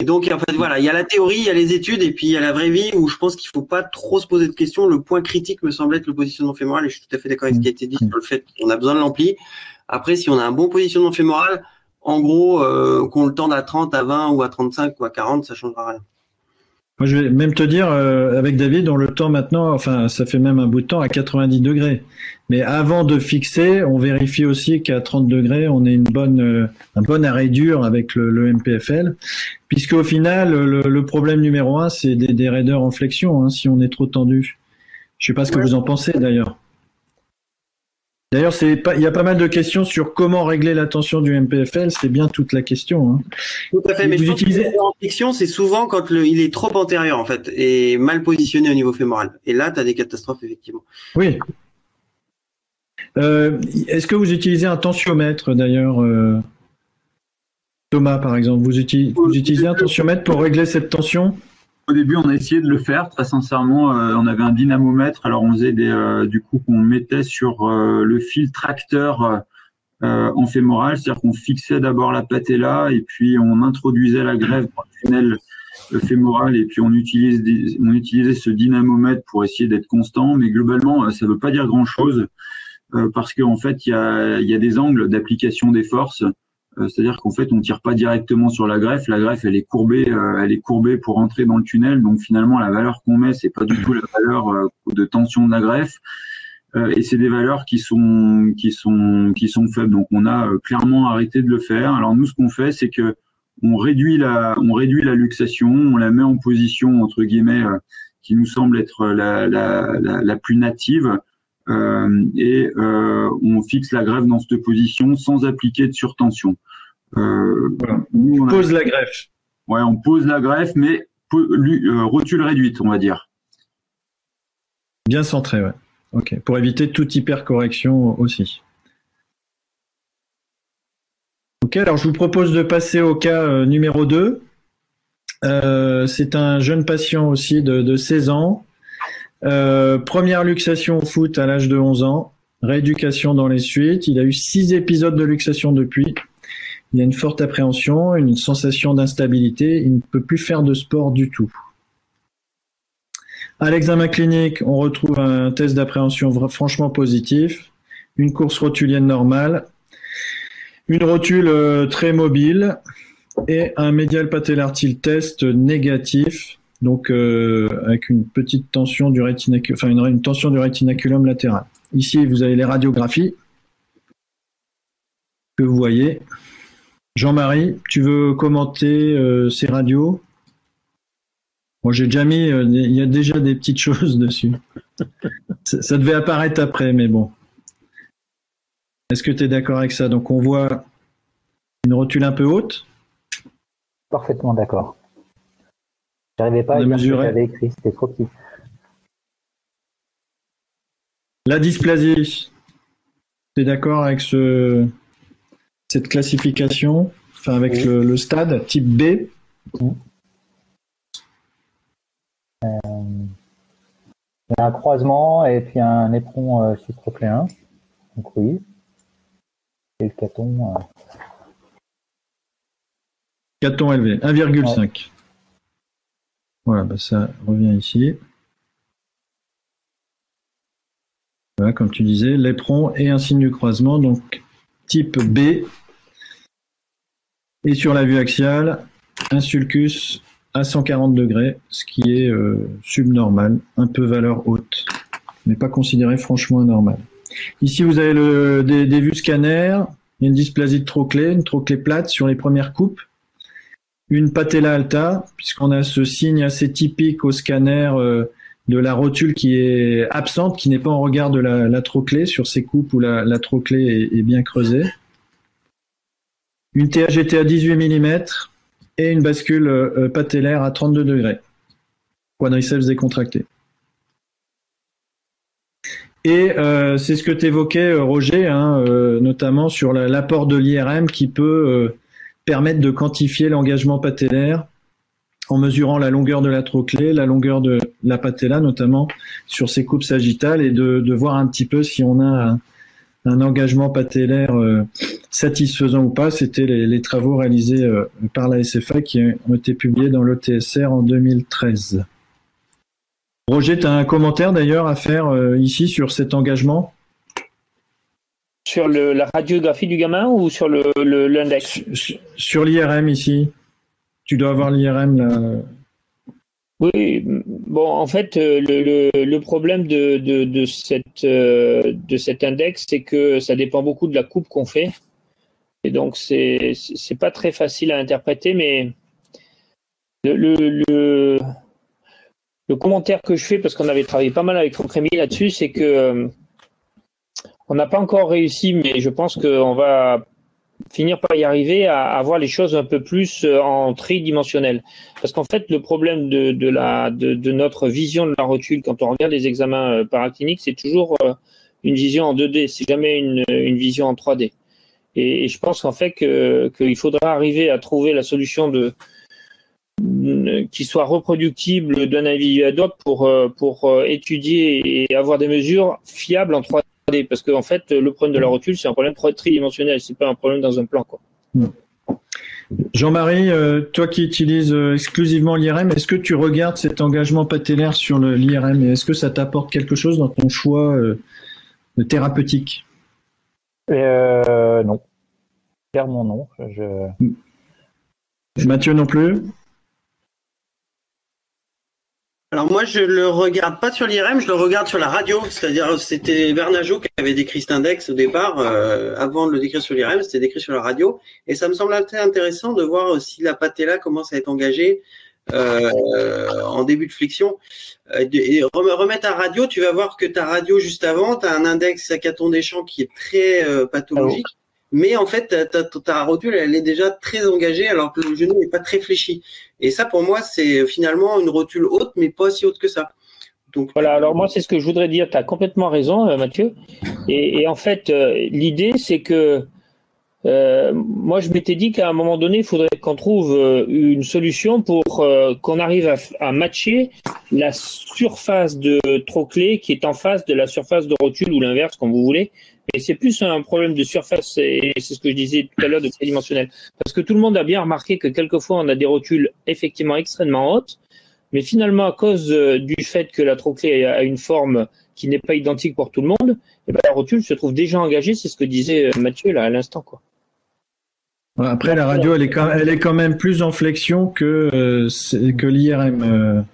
Et donc, en fait, voilà, il y a la théorie, il y a les études, et puis il y a la vraie vie où je pense qu'il faut pas trop se poser de questions. Le point critique me semble être le positionnement fémoral, et je suis tout à fait d'accord avec ce qui a été dit sur le fait qu'on a besoin de l'ampli. Après, si on a un bon positionnement fémoral, en gros, qu'on le tende à 30, à 20 ou à 35 ou à 40, ça changera rien. Moi, je vais même te dire, avec David, on le tend maintenant, enfin, ça fait même un bout de temps, à 90 degrés. Mais avant de fixer, on vérifie aussi qu'à 30 degrés, on ait un bon arrêt dur avec le MPFL. Puisqu'au final, le problème numéro 1, c'est des raideurs en flexion, hein, si on est trop tendu. Je sais pas ce que vous en pensez, d'ailleurs. D'ailleurs, il y a pas mal de questions sur comment régler la tension du MPFL. C'est bien toute la question. Hein. Tout à fait. Mais je pense que en flexion, c'est souvent quand il est trop antérieur, en fait, et mal positionné au niveau fémoral. Et là, tu as des catastrophes, effectivement. Oui. Est-ce que vous utilisez un tensiomètre, d'ailleurs, Thomas, par exemple, vous utilisez un tensiomètre pour régler cette tension? Au début, on a essayé de le faire. Très sincèrement, on avait un dynamomètre. Alors, on faisait du coup qu'on mettait sur le fil tracteur en fémoral, c'est-à-dire qu'on fixait d'abord la patella et puis on introduisait la greffe dans le tunnel fémoral et puis on utilisait ce dynamomètre pour essayer d'être constant. Mais globalement, ça ne veut pas dire grand-chose parce qu'en fait, il y a des angles d'application des forces. C'est-à-dire qu'en fait, on tire pas directement sur la greffe. La greffe, elle est courbée pour entrer dans le tunnel. Donc finalement, la valeur qu'on met, c'est pas du tout la valeur de tension de la greffe. Et c'est des valeurs qui sont faibles. Donc on a clairement arrêté de le faire. Alors nous, ce qu'on fait, c'est que on réduit la luxation, on la met en position entre guillemets qui nous semble être la plus native. et on fixe la greffe dans cette position sans appliquer de surtension. Voilà. On pose la greffe. Ouais, on pose la greffe, mais rotule réduite, on va dire. Bien centré, ouais. Ok. Pour éviter toute hypercorrection aussi. Ok, alors je vous propose de passer au cas numéro 2. C'est un jeune patient aussi de 16 ans. Première luxation au foot à l'âge de 11 ans. Rééducation dans les suites. Il a eu 6 épisodes de luxation depuis. Il a une forte appréhension, une sensation d'instabilité. Il ne peut plus faire de sport du tout. À l'examen clinique, on retrouve un test d'appréhension franchement positif, une course rotulienne normale, une rotule très mobile et un médial patellar tilt test négatif, donc avec une petite tension du une tension du rétinaculum latéral. Ici, vous avez les radiographies que vous voyez. Jean-Marie, tu veux commenter ces radios? Moi, j'ai déjà mis, il y a déjà des petites choses dessus. Ça devait apparaître après, mais bon. Est-ce que tu es d'accord avec ça? Donc, on voit une rotule un peu haute. Parfaitement d'accord. J'arrivais pas à lire ce que j'avais écrit, c'était trop petit. La dysplasie, tu es d'accord avec cette classification, enfin avec oui. le stade type B? Il y a un croisement et puis un éperon subtrochléen. Donc oui. Et le caton. Caton élevé, 1,5. Ouais. Voilà, bah ça revient ici. Voilà, comme tu disais, l'éperon et un signe du croisement, donc type B. Et sur la vue axiale, un sulcus à 140 degrés, ce qui est subnormal, un peu valeur haute, mais pas considéré franchement anormal. Ici, vous avez des vues scanner, une dysplasie de trochlée, une trochlée plate sur les premières coupes, une patella alta, puisqu'on a ce signe assez typique au scanner de la rotule qui est absente, qui n'est pas en regard de la trochlée, sur ces coupes où la trochlée est bien creusée. Une TAGT à 18 mm, et une bascule patellaire à 32 degrés. Quadriceps décontracté. Et c'est ce que tu évoquais, Roger, notamment sur l'apport de l'IRM qui peut permettre de quantifier l'engagement patellaire en mesurant la longueur de la trochlée, la longueur de la patella, notamment sur ces coupes sagittales, et de voir un petit peu si on a un engagement patellaire satisfaisant ou pas. C'était les travaux réalisés par la SFA qui ont été publiés dans l'ETSR en 2013. Roger, tu as un commentaire d'ailleurs à faire ici sur cet engagement? Sur la radiographie du gamin ou sur l'index? Sur l'IRM ici. Tu dois avoir l'IRM là. Oui, bon, en fait, le problème de cet index, c'est que ça dépend beaucoup de la coupe qu'on fait. Et donc, c'est pas très facile à interpréter, mais le commentaire que je fais, parce qu'on avait travaillé pas mal avec Franck Rémy là-dessus, c'est que on n'a pas encore réussi, mais je pense qu'on va finir par y arriver à avoir les choses un peu plus en tridimensionnel. Parce qu'en fait, le problème de notre vision de la rotule, quand on regarde les examens paracliniques, c'est toujours une vision en 2D, c'est jamais une vision en 3D. Et je pense qu'en fait qu'il faudra arriver à trouver la solution qui soit reproductible d'un individu ad hoc pour étudier et avoir des mesures fiables en 3D. Parce qu'en fait, le problème de la rotule, c'est un problème tridimensionnel, c'est pas un problème dans un plan, quoi. Jean-Marie, toi qui utilises exclusivement l'IRM, est-ce que tu regardes cet engagement patellaire sur l'IRM et est-ce que ça t'apporte quelque chose dans ton choix thérapeutique? Non. Clairement non. Mathieu non plus? Alors moi, je le regarde pas sur l'IRM, je le regarde sur la radio. C'est-à-dire, c'était Bernageau qui avait décrit cet index au départ. Avant de le décrire sur l'IRM, c'était décrit sur la radio. Et ça me semble assez intéressant de voir si la patella commence à être engagée en début de flexion. Et remettre ta radio, tu vas voir que ta radio juste avant, tu as un index à caton des champs qui est très pathologique. Mais en fait, ta rotule, elle est déjà très engagée alors que le genou n'est pas très fléchi. Et ça, pour moi, c'est finalement une rotule haute, mais pas si haute que ça. Donc, voilà, alors moi, c'est ce que je voudrais dire. Tu as complètement raison, Mathieu. Et en fait, l'idée, c'est que moi, je m'étais dit qu'à un moment donné, il faudrait qu'on trouve une solution pour qu'on arrive à matcher la surface de trochlée qui est en face de la surface de rotule ou l'inverse, comme vous voulez. Et c'est plus un problème de surface, et c'est ce que je disais tout à l'heure, de tridimensionnel. Parce que tout le monde a bien remarqué que quelquefois, on a des rotules effectivement extrêmement hautes, mais finalement, à cause du fait que la trochlée a une forme qui n'est pas identique pour tout le monde, et ben, la rotule se trouve déjà engagée, c'est ce que disait Mathieu là à l'instant, quoi. Après, la radio, elle est quand même plus en flexion que l'IRM.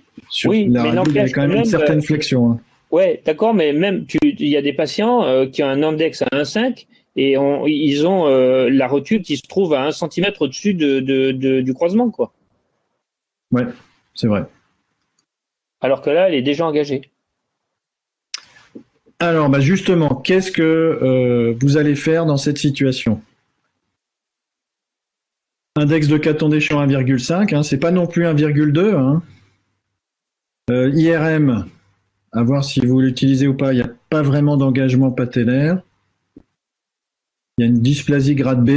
Oui, la radio, il y a quand même une certaine flexion. Hein. Ouais, d'accord, mais même il y a des patients qui ont un index à 1,5 et ils ont la rotule qui se trouve à 1 cm au-dessus du croisement, quoi. Ouais, c'est vrai. Alors que là, elle est déjà engagée. Alors, bah justement, qu'est-ce que vous allez faire dans cette situation ? Index de caton des champs 1,5, hein, c'est pas non plus 1,2. Hein. IRM, à voir si vous l'utilisez ou pas, il n'y a pas vraiment d'engagement patellaire. Il y a une dysplasie grade B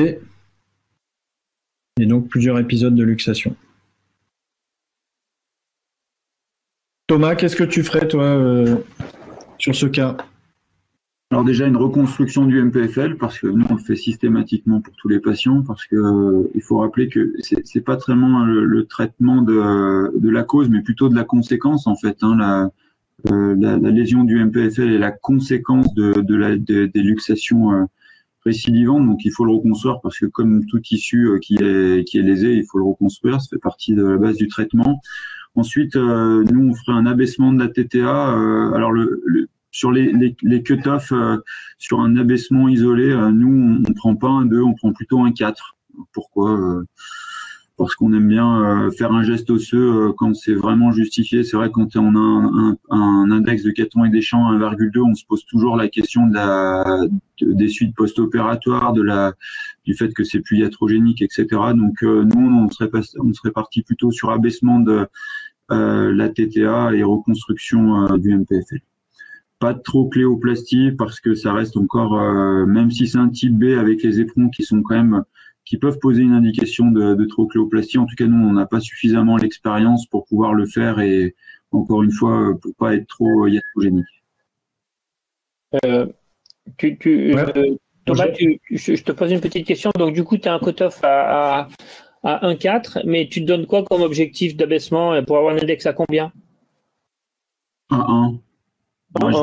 et donc plusieurs épisodes de luxation. Thomas, qu'est-ce que tu ferais, toi, sur ce cas ? Alors déjà une reconstruction du MPFL, parce que nous on le fait systématiquement pour tous les patients, parce que il faut rappeler que c'est pas vraiment le traitement de la cause, mais plutôt de la conséquence en fait. Hein, la lésion du MPFL est la conséquence des luxations récidivantes, donc il faut le reconstruire parce que comme tout tissu qui est lésé, il faut le reconstruire. Ça fait partie de la base du traitement. Ensuite, nous on ferait un abaissement de la TTA. Alors sur les cut-off, sur un abaissement isolé, nous, on prend pas un 2, on prend plutôt un 4. Pourquoi ? Parce qu'on aime bien faire un geste osseux quand c'est vraiment justifié. C'est vrai, quand on a un index de caton et des champs 1,2, on se pose toujours la question des suites post-opératoires, du fait que c'est plus iatrogénique, etc. Donc, nous, on serait parti plutôt sur abaissement de la TTA et reconstruction du MPFL. Pas de trochléoplastie parce que ça reste encore, même si c'est un type B avec les éperons qui peuvent poser une indication de trochléoplastie. En tout cas, nous, on n'a pas suffisamment l'expérience pour pouvoir le faire et encore une fois, pour pas être trop iatrogénique. Thomas, je te pose une petite question. Donc, du coup, tu as un cutoff à 1,4, mais tu te donnes quoi comme objectif d'abaissement pour avoir un index à combien ? À 1. Ouais,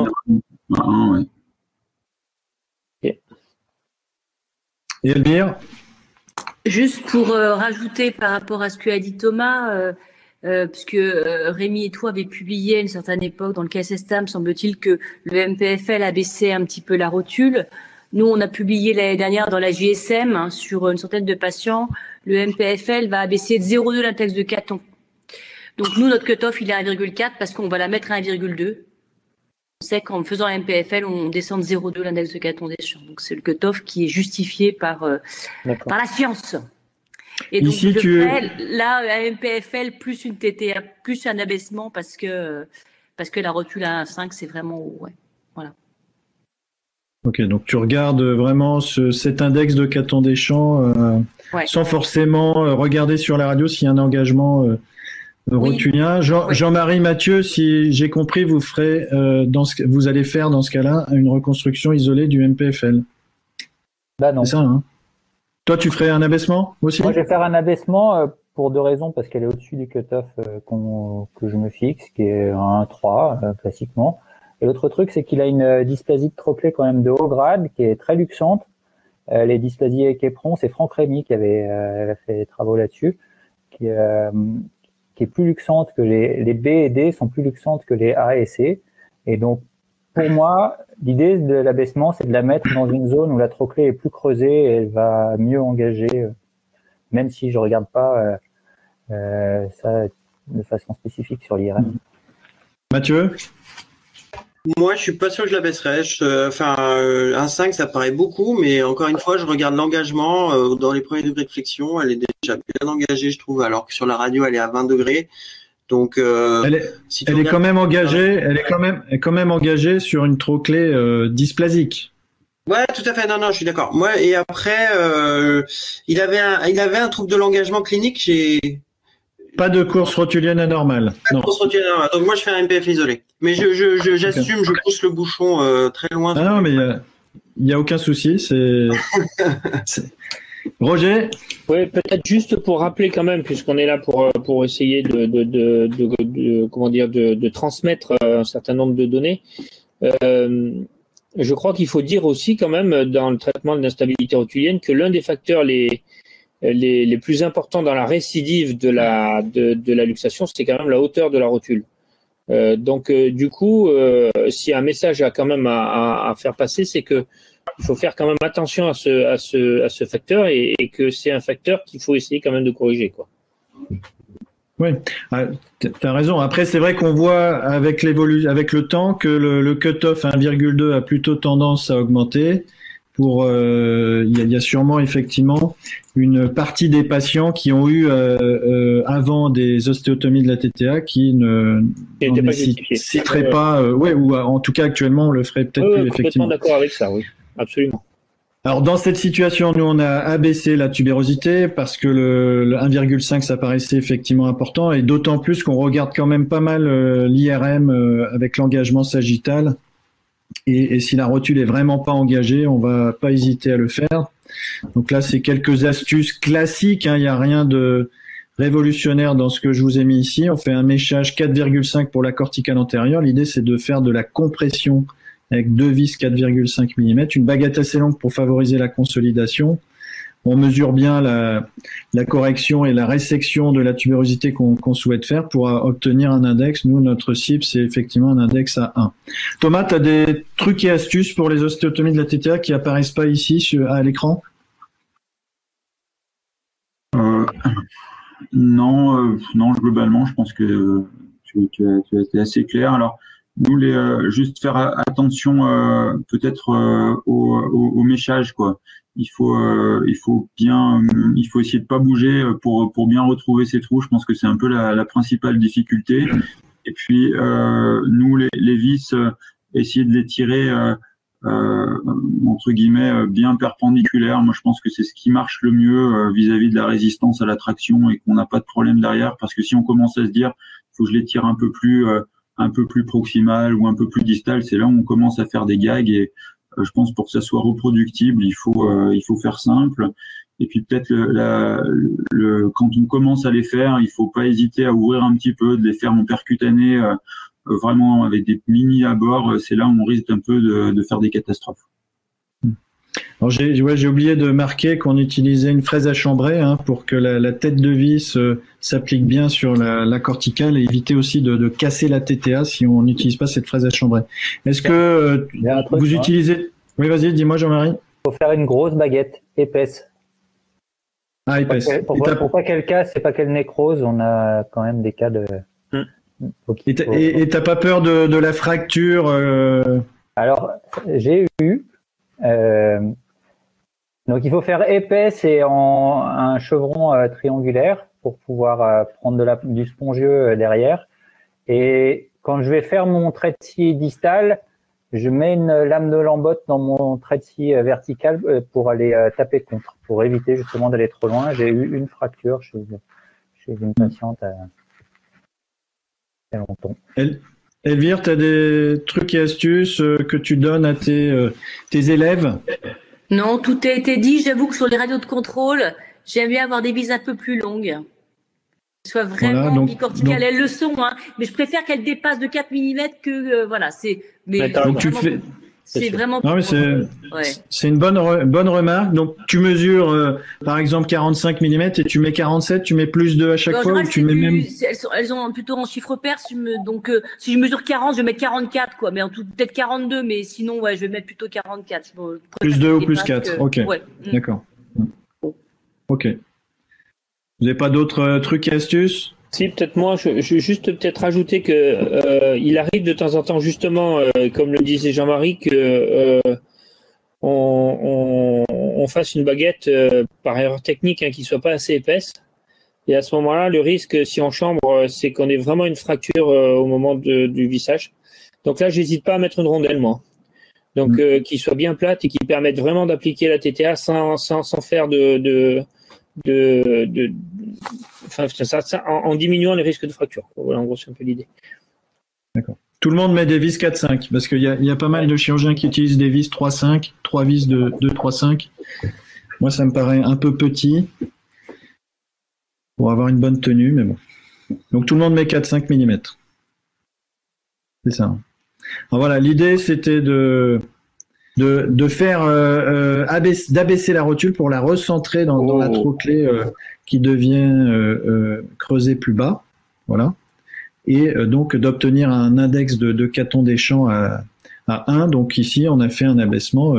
à 1, ouais. Okay. Et Elvire ? Juste pour rajouter par rapport à ce que a dit Thomas, puisque Rémi et toi avez publié à une certaine époque dans le KSSTA, me semble-t-il, que le MPFL abaissait un petit peu la rotule. Nous, on a publié l'année dernière dans la JSM sur une centaine de patients, le MPFL va abaisser de 0,2 l'index de caton. Donc nous, notre cutoff, il est à 1,4 parce qu'on va la mettre à 1,2. On sait qu'en faisant un MPFL, on descend de 0,2 l'index de caton des champs. Donc c'est le cutoff qui est justifié par la science. Et donc ici, là, un MPFL plus une TTA, plus un abaissement parce que la rotule à 1,5, c'est vraiment haut. Ouais. Voilà. Ok, donc tu regardes vraiment cet index de caton des champs sans forcément regarder sur la radio s'il y a un engagement rotulien. Jean-Marie, Mathieu, si j'ai compris, vous ferez vous allez faire dans ce cas-là une reconstruction isolée du MPFL. Bah non. C'est ça, hein? Toi, tu ferais un abaissement aussi? Moi, je vais faire un abaissement pour deux raisons, parce qu'elle est au-dessus du cutoff que je me fixe, qui est un 3 classiquement. Et l'autre truc, c'est qu'il a une dysplasie de trochlée quand même de haut grade, qui est très luxante. Les dysplasies avec éperon, c'est Franck Rémy qui avait fait des travaux là-dessus, qui est plus luxante que les B et D sont plus luxantes que les A et C. Et donc, pour moi, l'idée de l'abaissement, c'est de la mettre dans une zone où la trochlée est plus creusée et elle va mieux engager, même si je regarde pas ça de façon spécifique sur l'IRM. Mathieu? Moi, je suis pas sûr que je la baisserais. Un 5, ça paraît beaucoup, mais encore une fois, je regarde l'engagement. Dans les premiers degrés de flexion, elle est déjà bien engagée, je trouve, alors que sur la radio, elle est à 20 degrés. Donc, elle est quand même engagée. Elle est quand même engagée sur une trochlée dysplasique. Ouais, tout à fait. Non, je suis d'accord. Moi, et après, il avait un trouble de l'engagement clinique. Pas de course rotulienne anormale. Pas de course rotulienne anormale. Donc moi, je fais un MPF isolé. Mais j'assume, je pousse le bouchon très loin. Ah non, mais il y a aucun souci. Roger? Oui, peut-être juste pour rappeler quand même, puisqu'on est là pour essayer de transmettre un certain nombre de données. Je crois qu'il faut dire aussi quand même dans le traitement de l'instabilité rotulienne que l'un des facteurs les plus importants dans la récidive de la luxation, c'est quand même la hauteur de la rotule. Donc du coup, s'il y a un message quand même à faire passer, c'est que il faut faire quand même attention à ce facteur et que c'est un facteur qu'il faut essayer quand même de corriger, quoi. Oui, tu as raison. Après, c'est vrai qu'on voit avec le temps que le cut-off 1,2 a plutôt tendance à augmenter. Il y a sûrement effectivement une partie des patients qui ont eu avant des ostéotomies de la TTA qui ne nécessiteraient pas, ou en tout cas actuellement on le ferait peut-être plus effectivement. Complètement d'accord avec ça, oui, absolument. Alors dans cette situation, nous on a abaissé la tubérosité parce que le 1,5 ça paraissait effectivement important et d'autant plus qu'on regarde quand même pas mal l'IRM avec l'engagement sagittal et si la rotule est vraiment pas engagée, on va pas hésiter à le faire. Donc là c'est quelques astuces classiques, il n'y a rien de révolutionnaire dans ce que je vous ai mis ici. On fait un méchage 4,5 pour la corticale antérieure. L'idée c'est de faire de la compression avec 2 vis 4,5 mm, une baguette assez longue pour favoriser la consolidation. On mesure bien la correction et la résection de la tubérosité qu'on souhaite faire pour obtenir un index. Nous, notre cible, c'est effectivement un index à 1. Thomas, tu as des trucs et astuces pour les ostéotomies de la TTA qui apparaissent pas ici à l'écran? Non, globalement, je pense que tu as été assez clair. Alors, nous, juste faire attention peut-être au méchage, quoi. Il faut essayer de pas bouger pour bien retrouver ces trous. Je pense que c'est un peu la principale difficulté. Et puis nous, les vis, essayer de les tirer entre guillemets bien perpendiculaires. Moi, je pense que c'est ce qui marche le mieux vis-à-vis de la résistance à la traction et qu'on n'a pas de problème derrière. Parce que si on commence à se dire, faut que je les tire un peu plus proximal ou un peu plus distal, c'est là où on commence à faire des gags et je pense pour que ça soit reproductible, il faut faire simple. Et puis peut-être quand on commence à les faire, il faut pas hésiter à ouvrir un petit peu, de les faire en percutané, vraiment avec des mini abords. C'est là où on risque un peu de faire des catastrophes. Alors j'ai oublié de marquer qu'on utilisait une fraise à chambrer pour que la tête de vis s'applique bien sur la corticale et éviter aussi de casser la TTA si on n'utilise pas cette fraise à chambrer. Est-ce que vous utilisez... Oui, vas-y, dis-moi Jean-Marie. Il faut faire une grosse baguette épaisse. Ah, épaisse. Pour pas qu'elle casse et pas qu'elle nécrose, on a quand même des cas de... Et t'as pas peur de la fracture Alors, j'ai eu... donc il faut faire épaisse et en un chevron triangulaire pour pouvoir prendre du spongieux derrière. Et quand je vais faire mon trait de scie distal, je mets une lame de lambotte dans mon trait de scie vertical pour aller taper contre, pour éviter justement d'aller trop loin. J'ai eu une fracture chez une patiente il y a longtemps. Elvire, tu as des trucs et astuces que tu donnes à tes élèves? Non, tout a été dit. J'avoue que sur les radios de contrôle, j'aime bien avoir des vis un peu plus longues. Soit vraiment bicorticales. Elles le sont, mais je préfère qu'elles dépassent de 4 mm que voilà. Donc tu fais. C'est vraiment. Non, mais c'est une bonne remarque. Donc tu mesures par exemple 45 mm et tu mets 47, tu mets plus de à chaque fois ou tu mets même. Elles ont plutôt en chiffre pair. Donc si je mesure 40, je vais mettre 44 quoi, mais en tout peut-être 42, mais sinon je vais mettre plutôt 44. Plus 2 ou plus 4. Ok. Ouais. D'accord. Ok. Vous n'avez pas d'autres trucs et astuces? Si, peut-être moi, je juste peut-être rajouter que il arrive de temps en temps, justement, comme le disait Jean-Marie, que on fasse une baguette par erreur technique qui soit pas assez épaisse. Et à ce moment-là, le risque, si on chambre, c'est qu'on ait vraiment une fracture au moment du vissage. Donc là, j'hésite pas à mettre une rondelle, moi. Donc qui soit bien plate et qui permette vraiment d'appliquer la TTA sans faire en diminuant les risques de fracture. Voilà, en gros, c'est un peu l'idée. D'accord. Tout le monde met des vis 4-5 parce qu'il y a pas mal de chirurgiens qui utilisent des vis 3-5, 3 vis de 2-3-5. Moi, ça me paraît un peu petit pour avoir une bonne tenue, mais bon. Donc tout le monde met 4-5 mm. C'est ça. Alors voilà, l'idée c'était de faire d'abaisser la rotule pour la recentrer dans la trochlée qui devient creusée plus bas, voilà, et donc d'obtenir un index de Caton des champs à 1. Donc ici on a fait un abaissement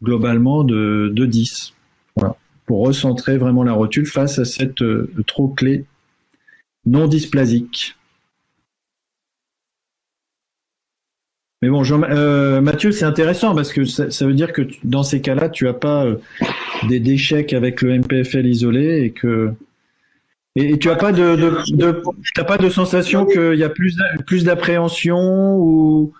globalement de 10, voilà, pour recentrer vraiment la rotule face à cette trochlée non dysplasique. Mais bon, Mathieu, c'est intéressant parce que ça veut dire que dans ces cas-là, tu n'as pas des déchets avec le MPFL isolé et tu n'as pas t'as pas de sensation qu'il y a plus d'appréhension ou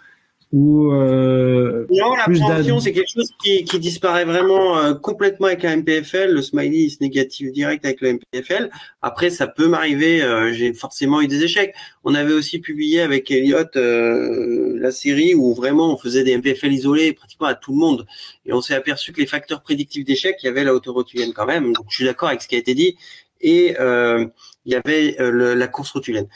non, l'appréhension, c'est quelque chose qui disparaît vraiment complètement avec un MPFL. Le smiley est négatif direct avec le MPFL. Après, ça peut m'arriver, j'ai forcément eu des échecs. On avait aussi publié avec Elliot la série où vraiment on faisait des MPFL isolés pratiquement à tout le monde. Et on s'est aperçu que les facteurs prédictifs d'échec, il y avait la hauteur rotulienne quand même. Donc, je suis d'accord avec ce qui a été dit. Et il y avait la course rotulienne.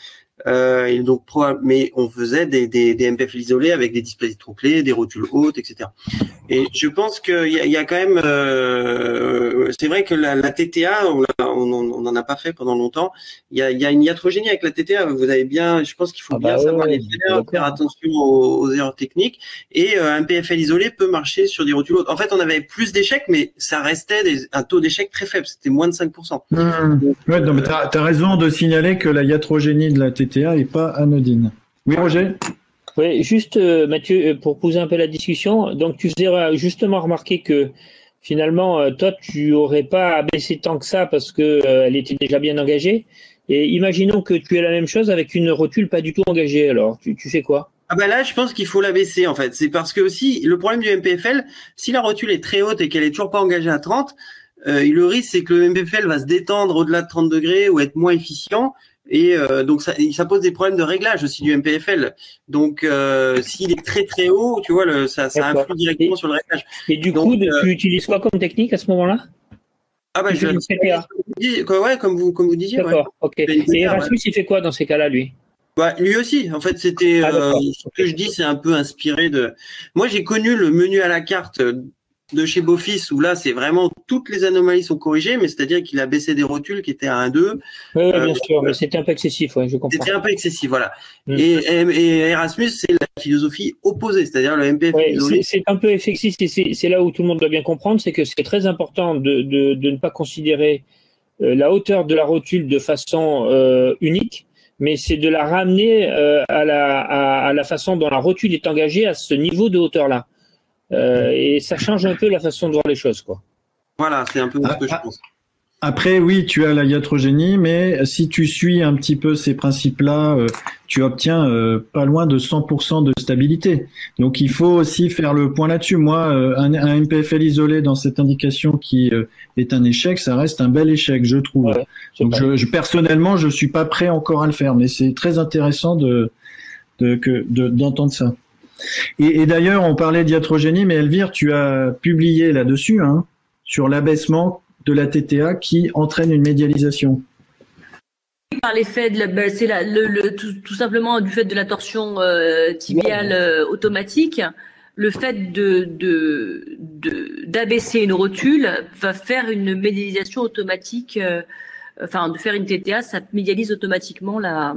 Et donc, mais on faisait des MPFL isolés avec des dysplasies trochlées, des rotules hautes, etc. Et je pense qu'il y a quand même, c'est vrai que la TTA, on n'en a pas fait pendant longtemps. Il y a une iatrogénie avec la TTA. Vous avez bien, je pense qu'il faut bien savoir les faire attention aux erreurs techniques. Et un MPFL isolé peut marcher sur des rotules hautes. En fait, on avait plus d'échecs, mais ça restait un taux d'échec très faible. C'était moins de 5%. Ouais, non, mais t'as raison de signaler que la iatrogénie de la TTA n'est pas anodine. Oui, Roger? Oui, juste Mathieu, pour poser un peu la discussion, donc tu faisais justement remarquer que finalement, toi, tu n'aurais pas abaissé tant que ça parce que elle était déjà bien engagée. Et imaginons que tu aies la même chose avec une rotule pas du tout engagée. Alors, tu fais quoi? Ah bah là, je pense qu'il faut l'abaisser en fait. C'est parce que aussi, le problème du MPFL, si la rotule est très haute et qu'elle est toujours pas engagée à 30, le risque c'est que le MPFL va se détendre au-delà de 30 degrés ou être moins efficient. Et donc ça pose des problèmes de réglage aussi du MPFL. Donc s'il est très très haut, tu vois, ça influe directement sur le réglage. Et du coup, tu utilises quoi comme technique à ce moment-là? Ah bah comme vous disiez. D'accord. Ouais. Ok. Et Erasmus, il fait quoi dans ces cas-là, lui? Bah, lui aussi. En fait, c'était ce que je dis, c'est un peu inspiré de. Moi, j'ai connu le menu à la carte de chez Beaufils où là, c'est vraiment toutes les anomalies sont corrigées, mais c'est-à-dire qu'il a baissé des rotules qui étaient à 1,2. Oui, bien sûr, mais c'était un peu excessif, je comprends. C'était un peu excessif, voilà. Et Erasmus, c'est la philosophie opposée, c'est-à-dire le MPF isolé. C'est un peu excessif, et c'est là où tout le monde doit bien comprendre, c'est que c'est très important de ne pas considérer la hauteur de la rotule de façon unique, mais c'est de la ramener à la façon dont la rotule est engagée à ce niveau de hauteur-là. Et ça change un peu la façon de voir les choses, quoi. Voilà, c'est un peu ce que je pense. Après, oui, tu as la iatrogénie, mais si tu suis un petit peu ces principes-là, tu obtiens pas loin de 100% de stabilité. Donc, il faut aussi faire le point là-dessus. Moi, un MPFL isolé dans cette indication qui est un échec, ça reste un bel échec, je trouve. Ouais, donc, personnellement, je suis pas prêt encore à le faire, mais c'est très intéressant d'entendre ça. Et d'ailleurs, on parlait d'iatrogénie, mais Elvire, tu as publié là-dessus, sur l'abaissement de la TTA qui entraîne une médialisation. Par l'effet c'est tout simplement du fait de la torsion tibiale automatique, le fait d'abaisser une rotule va faire une médialisation automatique, de faire une TTA, ça médialise automatiquement la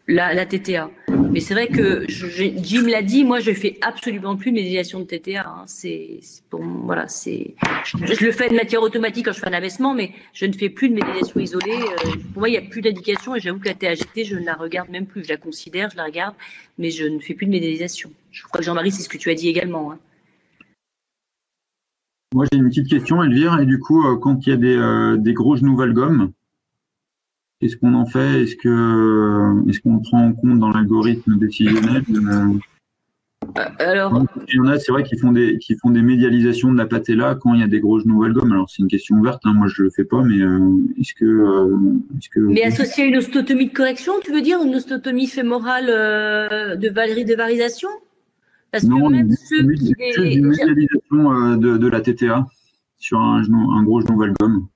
TTA. Mais c'est vrai que Jim l'a dit, moi je fais absolument plus de médiation de TTA. Hein. Je le fais de matière automatique quand je fais un abaissement, mais je ne fais plus de médiation isolée. Pour moi, il n'y a plus d'indication et j'avoue que la TAGT, je ne la regarde même plus. Je la considère, je la regarde, mais je ne fais plus de médiation. Je crois que Jean-Marie, c'est ce que tu as dit également. Hein. Moi, j'ai une petite question, Elvire. Et du coup, quand il y a des gros genoux valgum, qu'est-ce qu'on en fait? Est-ce qu'on prend en compte dans l'algorithme décisionnel? Alors, il y en a, c'est vrai, qui font des médialisations de la patella quand il y a des gros genoux valgum. Alors, c'est une question ouverte. Hein. Moi, je le fais pas, mais est-ce que mais associé à une osteotomie de correction, tu veux dire une ostotomie fémorale de varisation? Parce non, que même ceux qui une médialisation de la TTA sur un gros genou valgum.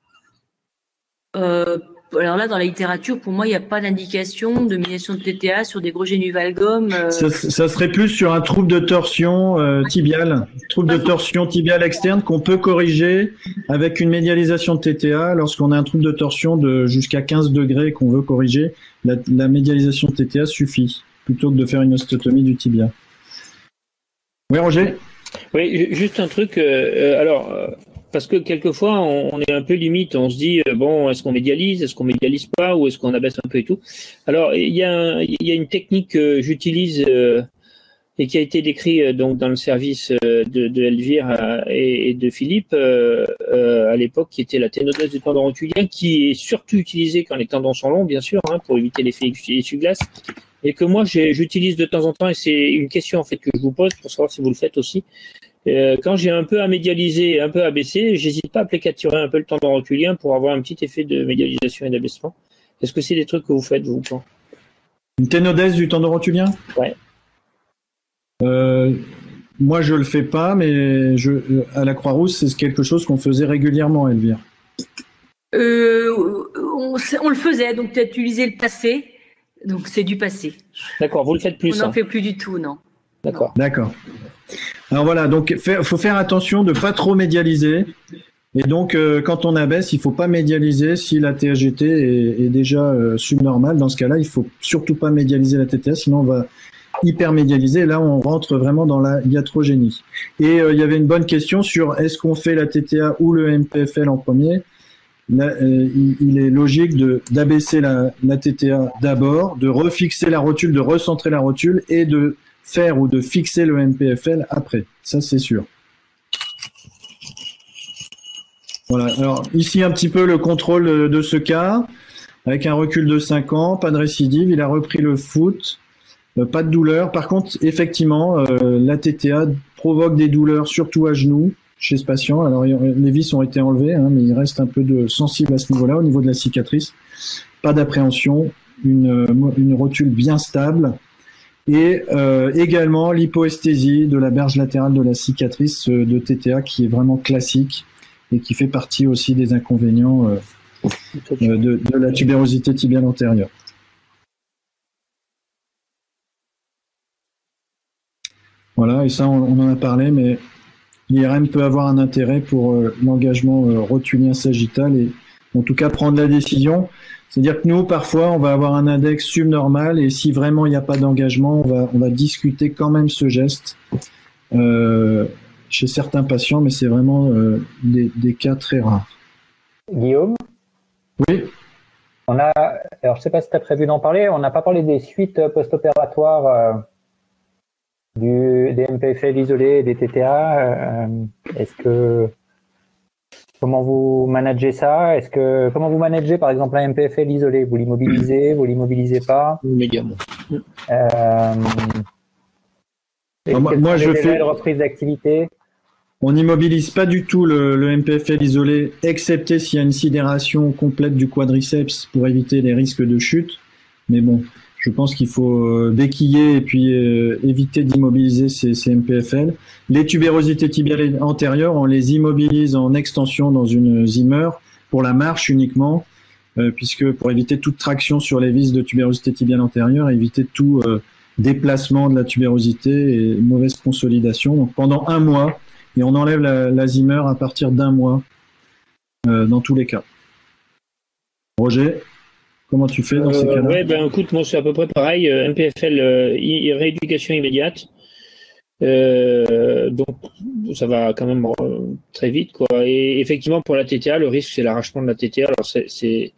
Alors là, dans la littérature, pour moi, il n'y a pas d'indication de médiation de TTA sur des gros génus valgum. Ça serait plus sur un trouble de torsion tibiale, trouble de torsion tibiale externe qu'on peut corriger avec une médialisation de TTA. Lorsqu'on a un trouble de torsion de jusqu'à 15 degrés qu'on veut corriger, la médialisation de TTA suffit, plutôt que de faire une osteotomie du tibia. Oui, Roger? Oui, juste un truc. Parce que quelquefois, on est un peu limite. On se dit, est-ce qu'on médialise pas, ou est-ce qu'on abaisse un peu et tout. Alors, il y a une technique que j'utilise et qui a été décrite donc dans le service de Elvire et de Philippe à l'époque, qui était la ténodèse du tendon rotulien, qui est surtout utilisée quand les tendons sont longs, bien sûr, hein, pour éviter l'effet essuie-glace. Et que moi, j'utilise de temps en temps, et c'est une question en fait que je vous pose pour savoir si vous le faites aussi. Quand j'ai un peu à médialiser, un peu à baisser, j'hésite pas à plécaturer un peu le tendon rotulien pour avoir un petit effet de médialisation et d'abaissement. Est-ce que c'est des trucs que vous faites, vous? Une ténodèse du tendon rotulien? Ouais. Moi, je le fais pas, mais à la Croix-Rousse, c'est quelque chose qu'on faisait régulièrement, Elvire. On le faisait, donc tu as utilisé le passé, donc c'est du passé. D'accord, vous le faites plus. On n'en fait plus du tout, non. D'accord. D'accord. Alors voilà, donc faut faire attention de pas trop médialiser. Et donc, quand on abaisse, il faut pas médialiser si la TAGT est déjà subnormale. Dans ce cas-là, il faut surtout pas médialiser la TTA, sinon on va hyper médialiser. Là, on rentre vraiment dans la iatrogénie. Et il y avait une bonne question sur est-ce qu'on fait la TTA ou le MPFL en premier. Là, il est logique d'abaisser la TTA d'abord, de refixer la rotule, de recentrer la rotule et de faire ou de fixer le MPFL après. Ça, c'est sûr. Voilà. Alors, ici, un petit peu le contrôle de ce cas, avec un recul de 5 ans, pas de récidive, il a repris le foot, pas de douleur. Par contre, effectivement, la TTA provoque des douleurs, surtout à genoux, chez ce patient. Alors, les vis ont été enlevées, hein, mais il reste un peu de sensible à ce niveau-là, au niveau de la cicatrice. Pas d'appréhension, une rotule bien stable. Et également l'hypoesthésie de la berge latérale de la cicatrice de TTA qui est vraiment classique et qui fait partie aussi des inconvénients de la tubérosité tibiale antérieure. Voilà, et ça on en a parlé, mais l'IRM peut avoir un intérêt pour l'engagement rotulien sagittal et en tout cas prendre la décision. C'est-à-dire que nous, parfois, on va avoir un index subnormal et si vraiment il n'y a pas d'engagement, on va discuter quand même ce geste chez certains patients, mais c'est vraiment des cas très rares. Guillaume? Oui. Alors, je ne sais pas si tu as prévu d'en parler, on n'a pas parlé des suites post-opératoires des MPFL isolés, des TTA. Comment vous managez ça? Comment vous managez par exemple un MPFL isolé? Vous l'immobilisez, vous l'immobilisez pas? Médiamment. Moi, je fais une reprise d'activité. On n'immobilise pas du tout le MPFL isolé, excepté s'il y a une sidération complète du quadriceps pour éviter les risques de chute. Mais bon, je pense qu'il faut béquiller et puis éviter d'immobiliser ces MPFL. Les tubérosités tibiales antérieures, on les immobilise en extension dans une Zimmer pour la marche uniquement, puisque pour éviter toute traction sur les vis de tubérosité tibiale antérieure, éviter tout déplacement de la tubérosité et mauvaise consolidation. Donc pendant 1 mois, et on enlève la Zimmer à partir d'1 mois dans tous les cas. Roger? Comment tu fais dans ces cas-là? Ouais, ben écoute, moi c'est à peu près pareil. MPFL, rééducation immédiate. Donc ça va quand même très vite, quoi. Et effectivement, pour la TTA, le risque c'est l'arrachement de la TTA. Alors c'est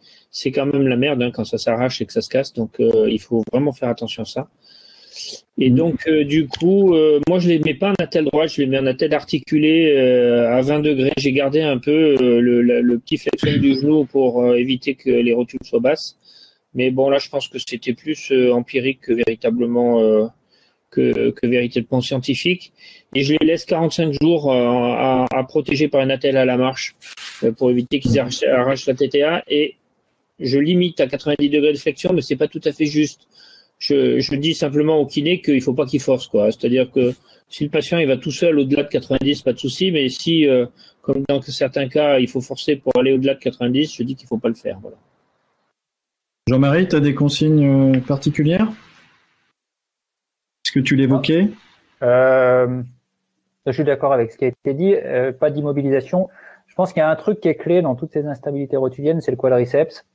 quand même la merde, hein, quand ça s'arrache et que ça se casse. Donc il faut vraiment faire attention à ça. Et donc du coup, moi je les mets pas en attelle droite, je les mets en attelle articulée à 20 degrés. J'ai gardé un peu le petit flexion du genou pour éviter que les rotules soient basses. Mais bon, là je pense que c'était plus empirique que véritablement véritablement scientifique. Et je les laisse 45 jours à protéger par une attelle à la marche pour éviter qu'ils arrachent la TTA. Et je limite à 90 degrés de flexion, mais c'est pas tout à fait juste. Je dis simplement au kiné qu'il faut pas qu'il force, quoi. C'est-à-dire que si le patient il va tout seul au-delà de 90, pas de souci, mais si, comme dans certains cas, il faut forcer pour aller au-delà de 90, je dis qu'il faut pas le faire. Voilà. Jean-Marie, tu as des consignes particulières? Est-ce que tu l'évoquais? Je suis d'accord avec ce qui a été dit. Pas d'immobilisation. Je pense qu'il y a un truc qui est clé dans toutes ces instabilités rotuliennes, c'est le quadriceps.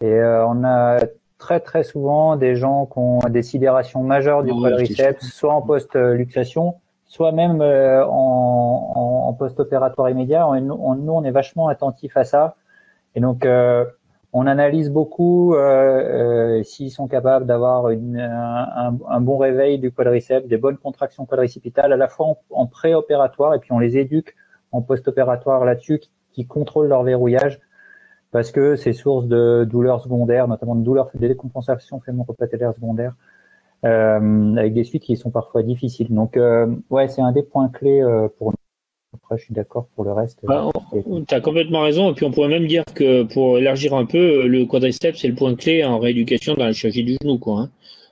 Et on a très très souvent des gens qui ont des sidérations majeures du quadriceps, soit en post-luxation, soit même en post-opératoire immédiat. Nous, on est vachement attentifs à ça. Et donc, on analyse beaucoup s'ils sont capables d'avoir un bon réveil du quadriceps, des bonnes contractions quadricipitales, à la fois en préopératoire, et puis on les éduque en post-opératoire là-dessus, qui contrôlent leur verrouillage, parce que c'est source de douleurs secondaires, notamment de douleurs de décompensation fémoro-patellaire secondaire, avec des suites qui sont parfois difficiles. Donc, ouais, c'est un des points clés pour nous. Après, je suis d'accord pour le reste. Tu as complètement raison. Et puis, on pourrait même dire que pour élargir un peu, le quadriceps, c'est le point clé en rééducation dans la chirurgie du genou, quoi. Hein.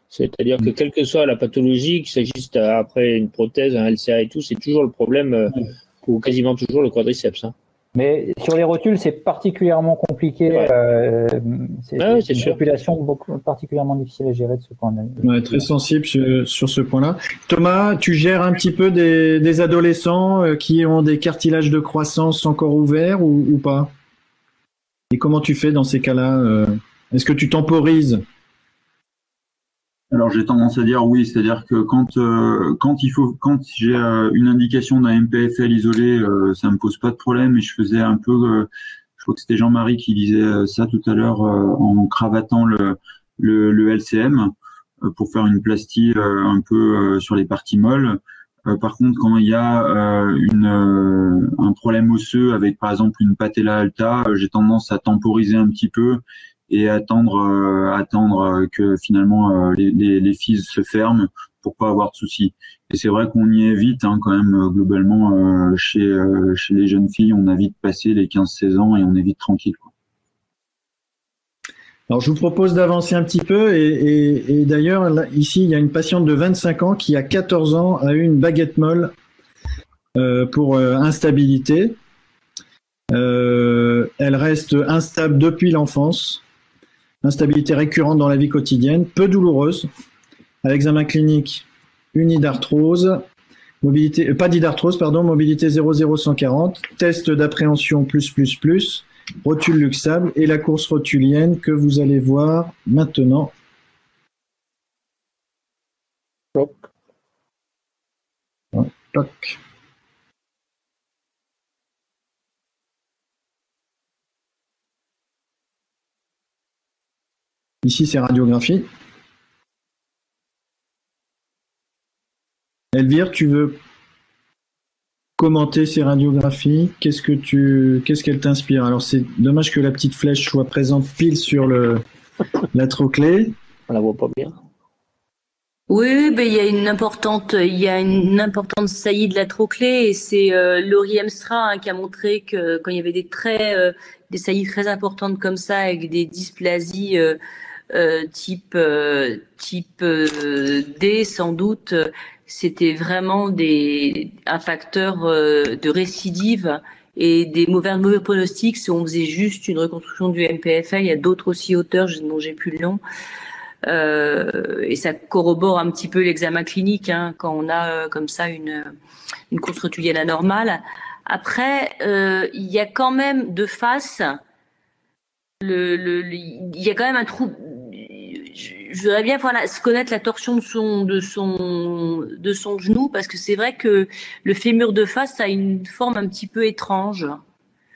C'est-à-dire que quelle que soit la pathologie, qu'il s'agisse après une prothèse, un LCA et tout, c'est toujours le problème, ou quasiment toujours le quadriceps. Hein. Mais sur les rotules, c'est particulièrement compliqué. Ouais. C'est une population particulièrement difficile à gérer de ce point de vue. Ouais, très sensible sur ce point-là. Thomas, tu gères un petit peu des adolescents qui ont des cartilages de croissance encore ouverts ou pas? Et comment tu fais dans ces cas-là? Est-ce que tu temporises? Alors j'ai tendance à dire oui, c'est-à-dire que quand j'ai une indication d'un MPFL isolé, ça me pose pas de problème. Et je faisais un peu, je crois que c'était Jean-Marie qui disait ça tout à l'heure, en cravatant le LCM pour faire une plastie un peu sur les parties molles. Par contre, quand il y a un problème osseux avec par exemple une patella alta, j'ai tendance à temporiser un petit peu et attendre que finalement les fils se ferment pour pas avoir de soucis. Et c'est vrai qu'on y est vite, hein, quand même, globalement, chez les jeunes filles, on a vite passé les 15-16 ans et on est vite tranquille, quoi. Alors, je vous propose d'avancer un petit peu et d'ailleurs, là, ici, il y a une patiente de 25 ans qui, à 14 ans, a eu une baguette molle pour instabilité. Elle reste instable depuis l'enfance. Instabilité récurrente dans la vie quotidienne, peu douloureuse. À l'examen clinique, une idarthrose, mobilité 00140, test d'appréhension +++, rotule luxable et la course rotulienne que vous allez voir maintenant. Toc. Ici, c'est radiographie. Elvire, tu veux commenter ces radiographies? Qu'est-ce qu'elle t'inspire? Alors, c'est dommage que la petite flèche soit présente pile sur la trochlée. On la voit pas bien. Oui, ben il y a une importante saillie de la trochlée et c'est Laurie Hemstra qui a montré que quand il y avait des saillies très importantes comme ça avec des dysplasies type D sans doute, c'était vraiment un facteur de récidive et des mauvais pronostics si on faisait juste une reconstruction du MPFL. Il y a d'autres aussi auteurs dont j'ai plus le nom. Et ça corrobore un petit peu l'examen clinique, hein, quand on a comme ça une course rotulienne anormale. Après, il y a quand même de face il y a quand même un trou. Je voudrais bien connaître la torsion de son genou, parce que c'est vrai que le fémur de face a une forme un petit peu étrange.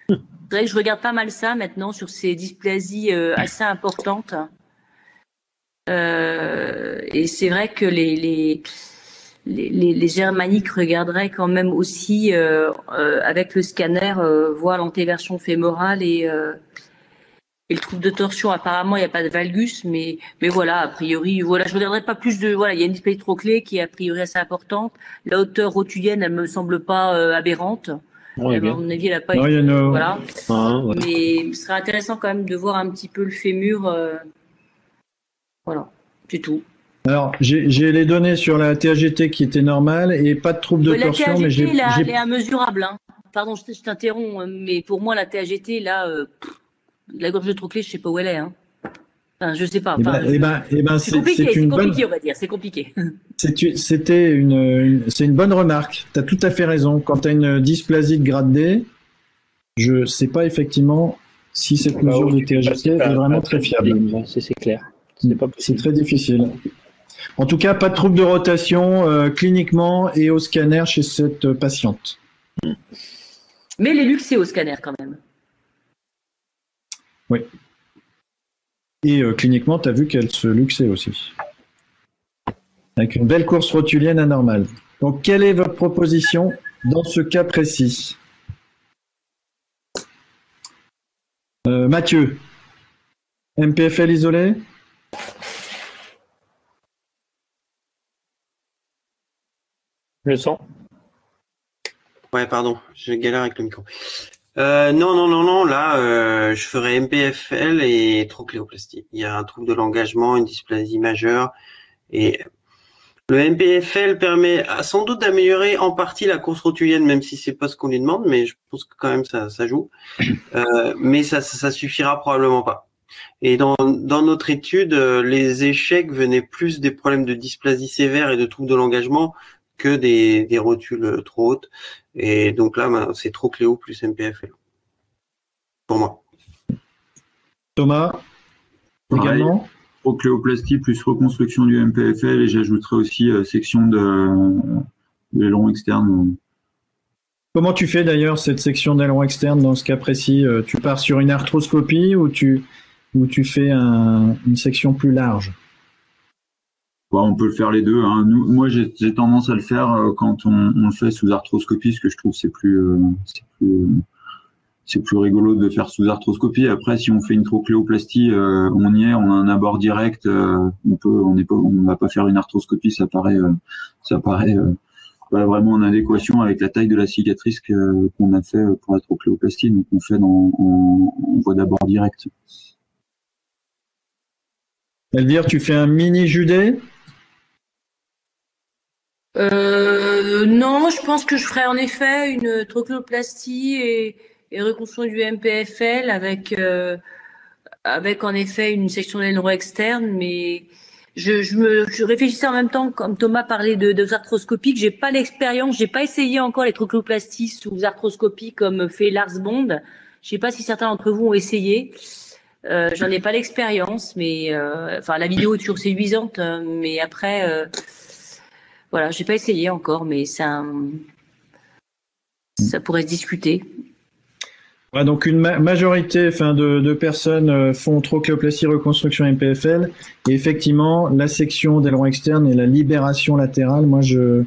C'est vrai que je regarde pas mal ça maintenant sur ces dysplasies assez importantes. Et c'est vrai que les germaniques regarderaient quand même aussi avec le scanner voir l'antéversion fémorale et le trouble de torsion. Apparemment il n'y a pas de valgus, mais voilà, a priori voilà, je regarderai pas plus de voilà, il y a une dysplasie trochlée qui est a priori assez importante. La hauteur rotulienne, elle me semble pas aberrante. À mon avis, elle n'a pas été, voilà. Mais ce serait intéressant quand même de voir un petit peu le fémur. Voilà, c'est tout. Alors, j'ai les données sur la TAGT qui étaient normales et pas de trouble de torsion. La TAGT, mais elle est immesurable. Hein. Pardon, je t'interromps, mais pour moi, la TAGT, là, la gorge de trochlée, je sais pas où elle est. Hein. Enfin, je sais pas. Enfin, c'est compliqué, on va dire. C'est compliqué. C'est une bonne remarque. Tu as tout à fait raison. Quand tu as une dysplasie de grade D, je sais pas effectivement si cette mesure de TAGT est vraiment très fiable. C'est clair. C'est très difficile. En tout cas, pas de trouble de rotation cliniquement et au scanner chez cette patiente. Mais les luxés au scanner quand même. Oui. Et cliniquement, tu as vu qu'elle se luxait aussi. Avec une belle course rotulienne anormale. Donc, quelle est votre proposition dans ce cas précis? Mathieu, MPFL isolé? Le sang. Ouais, pardon, je galère avec le micro. Non. Là, je ferais MPFL et trochléoplastie. Il y a un trouble de l'engagement, une dysplasie majeure, et le MPFL permet sans doute d'améliorer en partie la course rotulienne, même si c'est pas ce qu'on lui demande, mais je pense que quand même ça joue. Mais ça suffira probablement pas. Et dans notre étude, les échecs venaient plus des problèmes de dysplasie sévère et de troubles de l'engagement que des rotules trop hautes. Et donc là, c'est trochléo plus MPFL. Pour moi. Thomas, également? Trochléoplastie plus reconstruction du MPFL, et j'ajouterais aussi section de l'aileron externe. Comment tu fais d'ailleurs cette section d'aileron externe dans ce cas précis? Tu pars sur une arthroscopie ou tu fais une section plus large? On peut le faire les deux. Hein. Moi, j'ai tendance à le faire quand on le fait sous arthroscopie, parce que je trouve que c'est plus rigolo de faire sous arthroscopie. Après, si on fait une trochléoplastie, on y est, on a un abord direct. On va pas faire une arthroscopie. Ça paraît pas vraiment en adéquation avec la taille de la cicatrice qu'on a fait pour la trochléoplastie. Donc, on fait en voie d'abord direct. Elvire, tu fais un mini Judet? Non, je pense que je ferais en effet une trochléoplastie et reconstruction du MPFL avec en effet une section de l'aileron externe, mais je réfléchissais en même temps, comme Thomas parlait de arthroscopie, que j'ai pas l'expérience, j'ai pas essayé encore les trochléoplasties sous arthroscopie comme fait Lars Bond. Je sais pas si certains d'entre vous ont essayé. J'en ai pas l'expérience, mais la vidéo est toujours séduisante, mais après voilà, j'ai pas essayé encore, mais ça pourrait se discuter. Ouais, donc une majorité de personnes font trochléoplastie reconstruction MPFL, et effectivement la section d'aileron externe et la libération latérale, moi je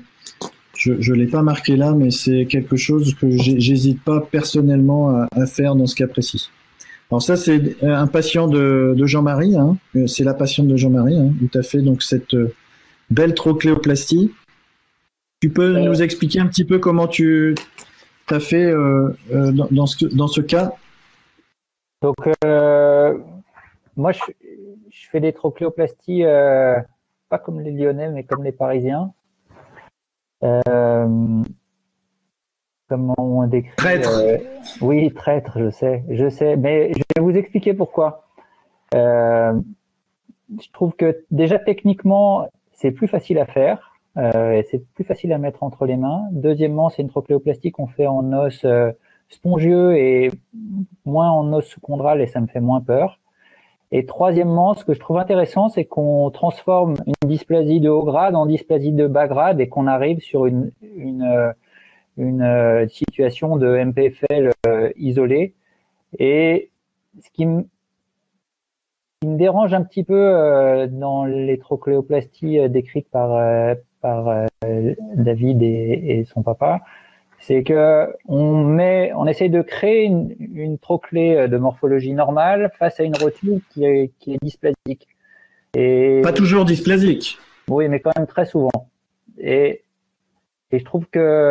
l'ai pas marqué là, mais c'est quelque chose que j'hésite pas personnellement à faire dans ce cas précis. Alors ça, c'est un patient de Jean-Marie, hein. C'est la patiente de Jean-Marie, hein, où tu as fait donc cette belle trochléoplastie. Tu peux nous expliquer un petit peu comment tu as fait dans ce cas? Donc, moi, je fais des trochléoplasties, pas comme les Lyonnais, mais comme les Parisiens. Comment on décrit? Traître. Oui, traître, je sais, mais je vais vous expliquer pourquoi. Je trouve que déjà techniquement, c'est plus facile à faire, et c'est plus facile à mettre entre les mains. Deuxièmement, c'est une trochléoplastie qu'on fait en os spongieux et moins en os sous-chondral et ça me fait moins peur. Et troisièmement, ce que je trouve intéressant, c'est qu'on transforme une dysplasie de haut grade en dysplasie de bas grade et qu'on arrive sur une situation de MPFL isolée. Et ce qui me dérange un petit peu dans les trochléoplasties décrites par David et son papa, c'est que on essaye de créer une trochlée de morphologie normale face à une rotule qui est dysplasique. Et pas toujours dysplasique. Oui, mais quand même très souvent. Et je trouve que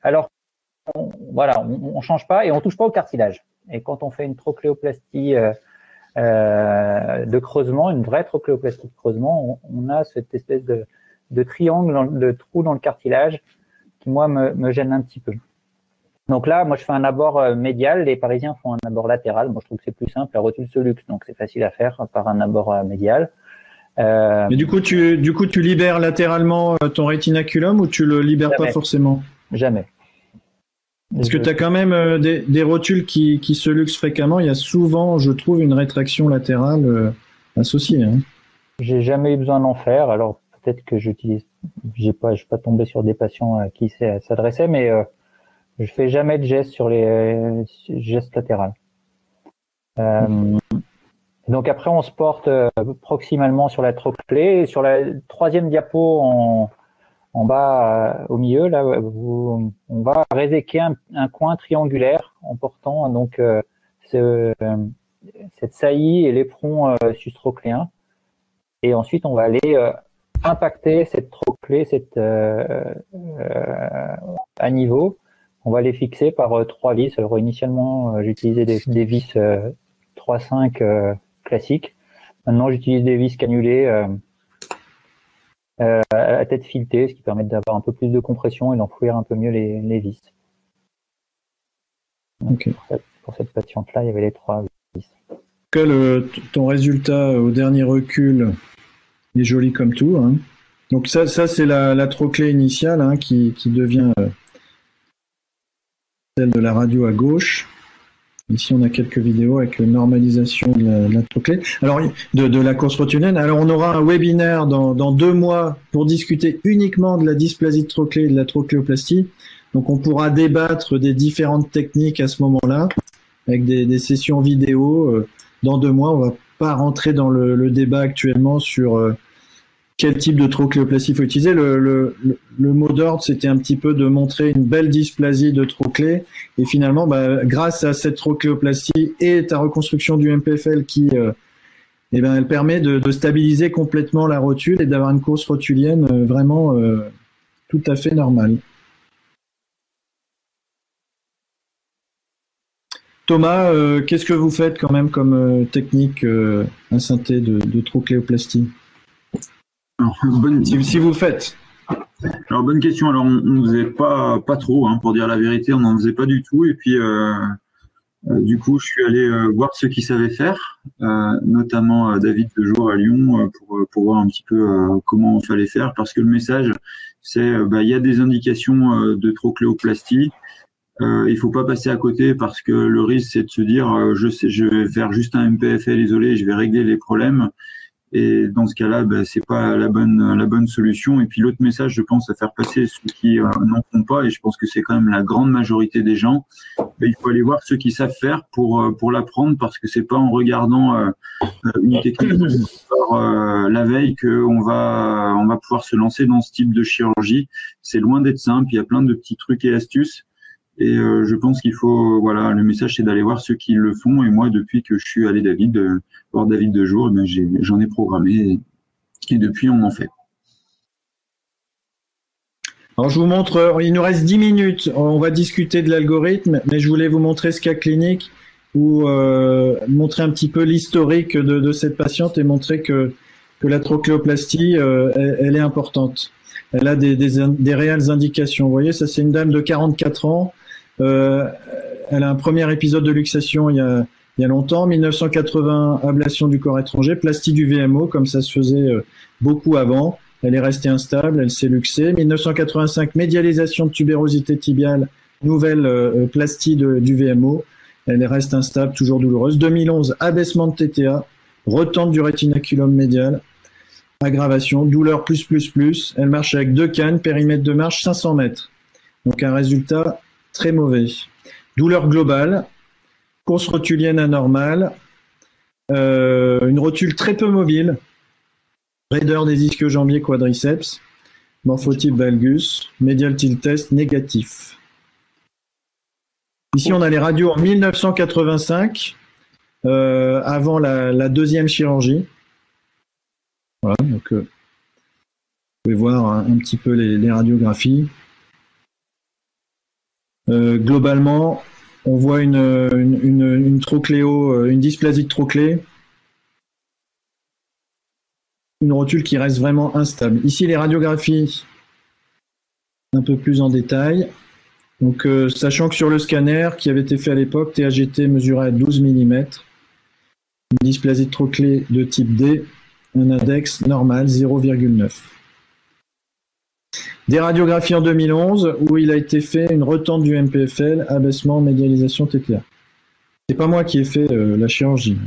alors on change pas et on touche pas au cartilage. Et quand on fait une trochléoplastie de creusement, une vraie trochléoplastie de creusement, on a cette espèce de triangle, de trou dans le cartilage qui, moi, me gêne un petit peu. Donc là, moi, je fais un abord médial. Les Parisiens font un abord latéral. Moi, je trouve que c'est plus simple. La rotule se luxe, donc c'est facile à faire par un abord médial. Mais du coup, tu libères latéralement ton rétinaculum ou tu le libères pas forcément? Jamais. Parce que tu as quand même des rotules qui se luxent fréquemment. Il y a souvent, je trouve, une rétraction latérale associée. Hein. J'ai jamais eu besoin d'en faire. Alors peut-être que je suis pas tombé sur des patients à qui ça s'adressait, mais je fais jamais de gestes sur les gestes latérales. Donc après, on se porte proximalement sur la trochlée. Et sur la troisième diapo en bas au milieu, là, on va réséquer un coin triangulaire en portant donc cette saillie et l'éperon sustrochléen. Et ensuite, on va aller impacter cette trochlée à niveau. On va les fixer par 3 vis. Alors initialement, j'utilisais des vis 3-5 classiques. Maintenant, j'utilise des vis cannulées à tête filetée, ce qui permet d'avoir un peu plus de compression et d'enfouir un peu mieux les vis. Donc, okay. Pour cette patiente-là, il y avait les 3 vis. Ton résultat au dernier recul est joli comme tout. Hein. Donc ça c'est la trochlée initiale hein, qui devient celle de la radio à gauche. Ici, on a quelques vidéos avec normalisation de la trochlée. Alors, de la course rotulienne. Alors, on aura un webinaire dans 2 mois pour discuter uniquement de la dysplasie de trochlée et de la trochléoplastie. Donc, on pourra débattre des différentes techniques à ce moment-là, avec des sessions vidéo. Dans 2 mois, on va pas rentrer dans le débat actuellement sur quel type de trochléoplastie il faut utiliser. Le mot d'ordre, c'était un petit peu de montrer une belle dysplasie de trochlée. Et finalement, grâce à cette trochléoplastie et ta reconstruction du MPFL qui, elle permet de stabiliser complètement la rotule et d'avoir une course rotulienne vraiment tout à fait normale. Thomas, qu'est-ce que vous faites quand même comme technique à synthé de trochléoplastie? Alors, si vous faites. Alors, bonne question. Alors, on ne faisait pas trop, hein, pour dire la vérité, on n'en faisait pas du tout. Et puis, du coup, je suis allé voir ceux qui savaient faire, notamment David Lejour à Lyon, pour voir un petit peu comment il fallait faire. Parce que le message, c'est il y a des indications de trochléoplastie. Il faut pas passer à côté parce que le risque, c'est de se dire je vais faire juste un MPFL isolé, je vais régler les problèmes. Et dans ce cas-là, c'est pas la bonne solution. Et puis l'autre message, je pense, à faire passer ceux qui n'en font pas, et je pense que c'est quand même la grande majorité des gens. Il faut aller voir ceux qui savent faire pour l'apprendre, parce que c'est pas en regardant une technique la veille qu'on va pouvoir se lancer dans ce type de chirurgie. C'est loin d'être simple. Il y a plein de petits trucs et astuces. Et je pense qu'il faut, le message, c'est d'aller voir ceux qui le font. Et moi, depuis que je suis allé voir David Lejour, j'en ai programmé et depuis, on en fait. Alors, je vous montre, il nous reste 10 minutes. On va discuter de l'algorithme, mais je voulais vous montrer ce cas clinique ou montrer un petit peu l'historique de cette patiente et montrer que la trochléoplastie, elle est importante. Elle a des réelles indications. Vous voyez, ça, c'est une dame de 44 ans. Elle a un premier épisode de luxation il y a longtemps, 1980, ablation du corps étranger, plastie du VMO, comme ça se faisait beaucoup avant. Elle est restée instable, elle s'est luxée. 1985, médialisation de tubérosité tibiale nouvelle plastie du VMO. Elle reste instable, toujours douloureuse. 2011, abaissement de TTA, retente du rétinaculum médial, aggravation, douleur plus. Elle marche avec 2 cannes, périmètre de marche 500 mètres. Donc un résultat très mauvais. Douleur globale, course rotulienne anormale, une rotule très peu mobile, raideur des ischio-jambiers quadriceps, morphotype valgus, medial tilt test négatif. Ici, on a les radios en 1985, avant la deuxième chirurgie. Voilà, donc vous pouvez voir un petit peu les radiographies. Globalement, on voit une trochléo, une dysplasie de trochlée, une rotule qui reste vraiment instable. Ici, les radiographies un peu plus en détail. Donc, sachant que sur le scanner qui avait été fait à l'époque, TAGT mesurait à 12 mm, une dysplasie de trochlée de type D, un index normal 0,9. Des radiographies en 2011 où il a été fait une retente du MPFL, abaissement, médialisation TTA. C'est pas moi qui ai fait la chirurgie.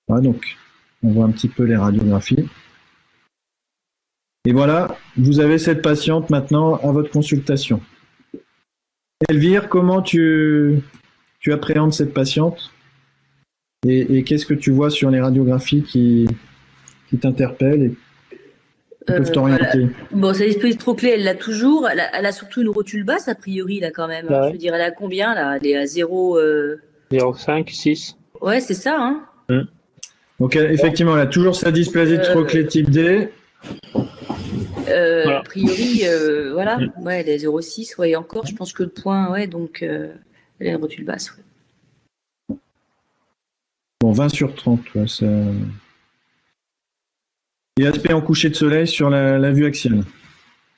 Voilà, donc on voit un petit peu les radiographies. Et voilà, vous avez cette patiente maintenant à votre consultation. Elvire, comment tu appréhendes cette patiente et qu'est-ce que tu vois sur les radiographies qui t'interpellent et peuvent t'orienter? Bon, sa dysplasie de trochlée, elle l'a toujours. Elle a surtout une rotule basse, a priori, là, quand même. Ouais. Je veux dire, elle a combien, là? Elle est à 0... 0,5, 6. Ouais, c'est ça, hein. Donc, effectivement, elle a toujours sa dysplasie de trochlée type D. Voilà. A priori, voilà. Ouais, elle est à 0,6. Ouais, et encore, je pense que le point, ouais, donc, elle a une rotule basse. Ouais. Bon, 20 sur 30, ouais, ça... Et aspect en coucher de soleil sur la vue axiale.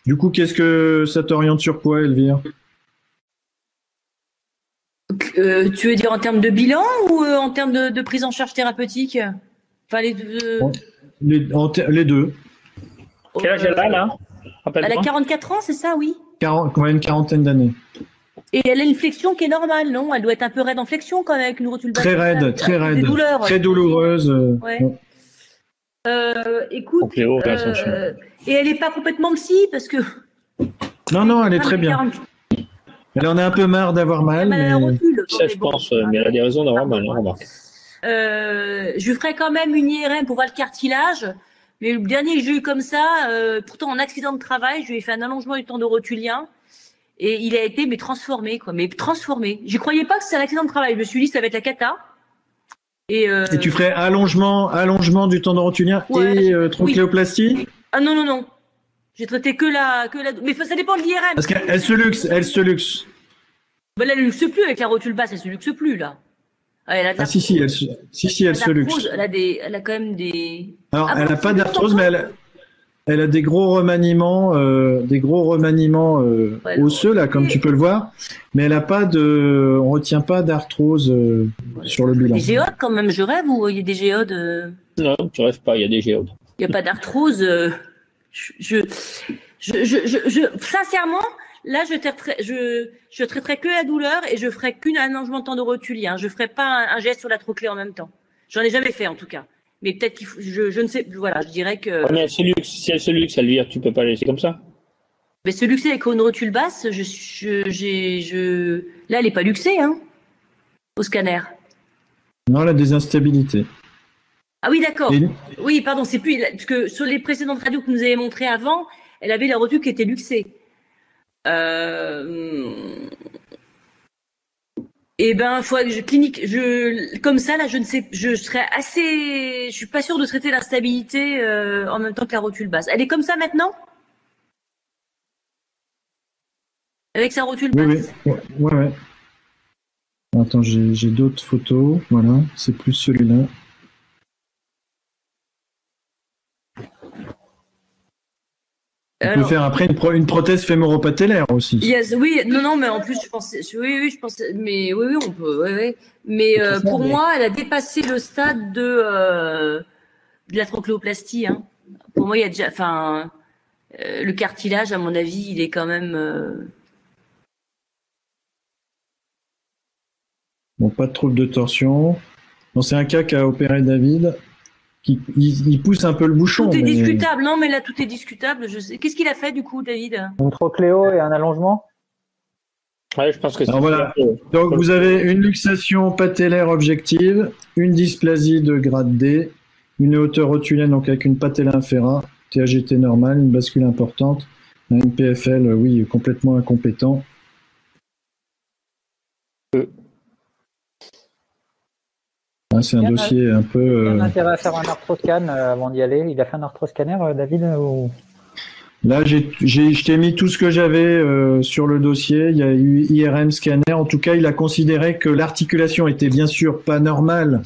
Du coup, qu'est-ce que ça t'oriente sur quoi, Elvire? Tu veux dire en termes de bilan ou en termes de prise en charge thérapeutique? Enfin, les deux. Les deux. Quel âge elle a, là? Elle a 44 ans, c'est ça, oui? Une quarantaine d'années. Et elle a une flexion qui est normale, non? Elle doit être un peu raide en flexion, quand même, avec une rotule basse. Très raide, très raide. Des douleurs, très douloureuse. Ouais. Écoute, et elle n'est pas complètement psy, parce que... Non, elle est très bien. Elle en a un peu marre d'avoir mal. Mais... Rotule, ça, je pense, mais elle a des raisons d'avoir mal, remarque. Je lui ferai quand même une IRM pour voir le cartilage, mais le dernier que j'ai eu comme ça, pourtant en accident de travail, je lui ai fait un allongement du tendon rotulien, et il a été transformé, quoi. Mais transformé. J'y croyais pas que c'était un accident de travail. Je me suis dit, ça va être la cata. Et tu ferais allongement du tendon rotulien et trochléoplastie? Oui. Ah non. J'ai traité que la. Mais ça dépend de l'IRM. Parce qu'elle se luxe. Ben là, elle ne luxe plus avec la rotule basse, elle se luxe plus là. Elle a si, elle se luxe. Elle a quand même des. Alors, elle n'a pas d'arthrose, mais elle a des gros remaniements, osseux là, comme tu peux le voir. Mais elle n'a pas de. On retient pas d'arthrose sur le bilan. Des géodes quand même, je rêve ou il y a des géodes? Non, tu rêves pas, il y a des géodes. Il n'y a pas d'arthrose. Sincèrement, là, je traiterai que la douleur et je ferai qu'un allongement de tendon rotulien. Je ferai pas un geste sur la trochlée en même temps. J'en ai jamais fait en tout cas. Mais peut-être qu'il faut, je ne sais, voilà, je dirais que. Mais si elle se luxe, elle vire, tu peux pas la laisser comme ça. Mais se luxer avec une rotule basse, là, elle est pas luxée, hein, au scanner. Non, elle a des instabilités. Ah oui, d'accord. Oui, pardon, c'est plus parce que sur les précédentes radios que vous nous avez montrées avant, elle avait la rotule qui était luxée. Eh ben, comme ça, là, je ne sais, je suis pas sûre de traiter l'instabilité en même temps que la rotule basse. Elle est comme ça maintenant? Avec sa rotule basse? Oui. Ouais. Attends, j'ai d'autres photos. Voilà, c'est plus celui-là. On peut faire après une prothèse fémoro-patellaire aussi. Yes, oui, non, mais en plus, je pensais, mais oui, on peut, oui. Mais pour moi, elle a dépassé le stade de la trochléoplastie. Hein. Pour moi, il y a déjà, le cartilage, à mon avis, il est quand même. Bon, pas de trouble de torsion. Bon, c'est un cas qu'a opéré David. Il pousse un peu le bouchon. Tout est discutable. Non, mais là, tout est discutable. Qu'est-ce qu'il a fait, du coup, David? Une trocléo et un allongement? Ouais, je pense que c'est. Alors voilà. Donc, vous avez une luxation patellaire objective, une dysplasie de grade D, une hauteur rotulienne, donc avec une patella inféra, TAGT normale, une bascule importante, un MPFL, oui, complètement incompétent. C'est un dossier un peu. Il a intérêt à faire un arthroscan avant d'y aller. Il a fait un arthroscanner, David ou... Là, je t'ai mis tout ce que j'avais sur le dossier. Il y a eu IRM scanner. En tout cas, il a considéré que l'articulation était bien sûr pas normale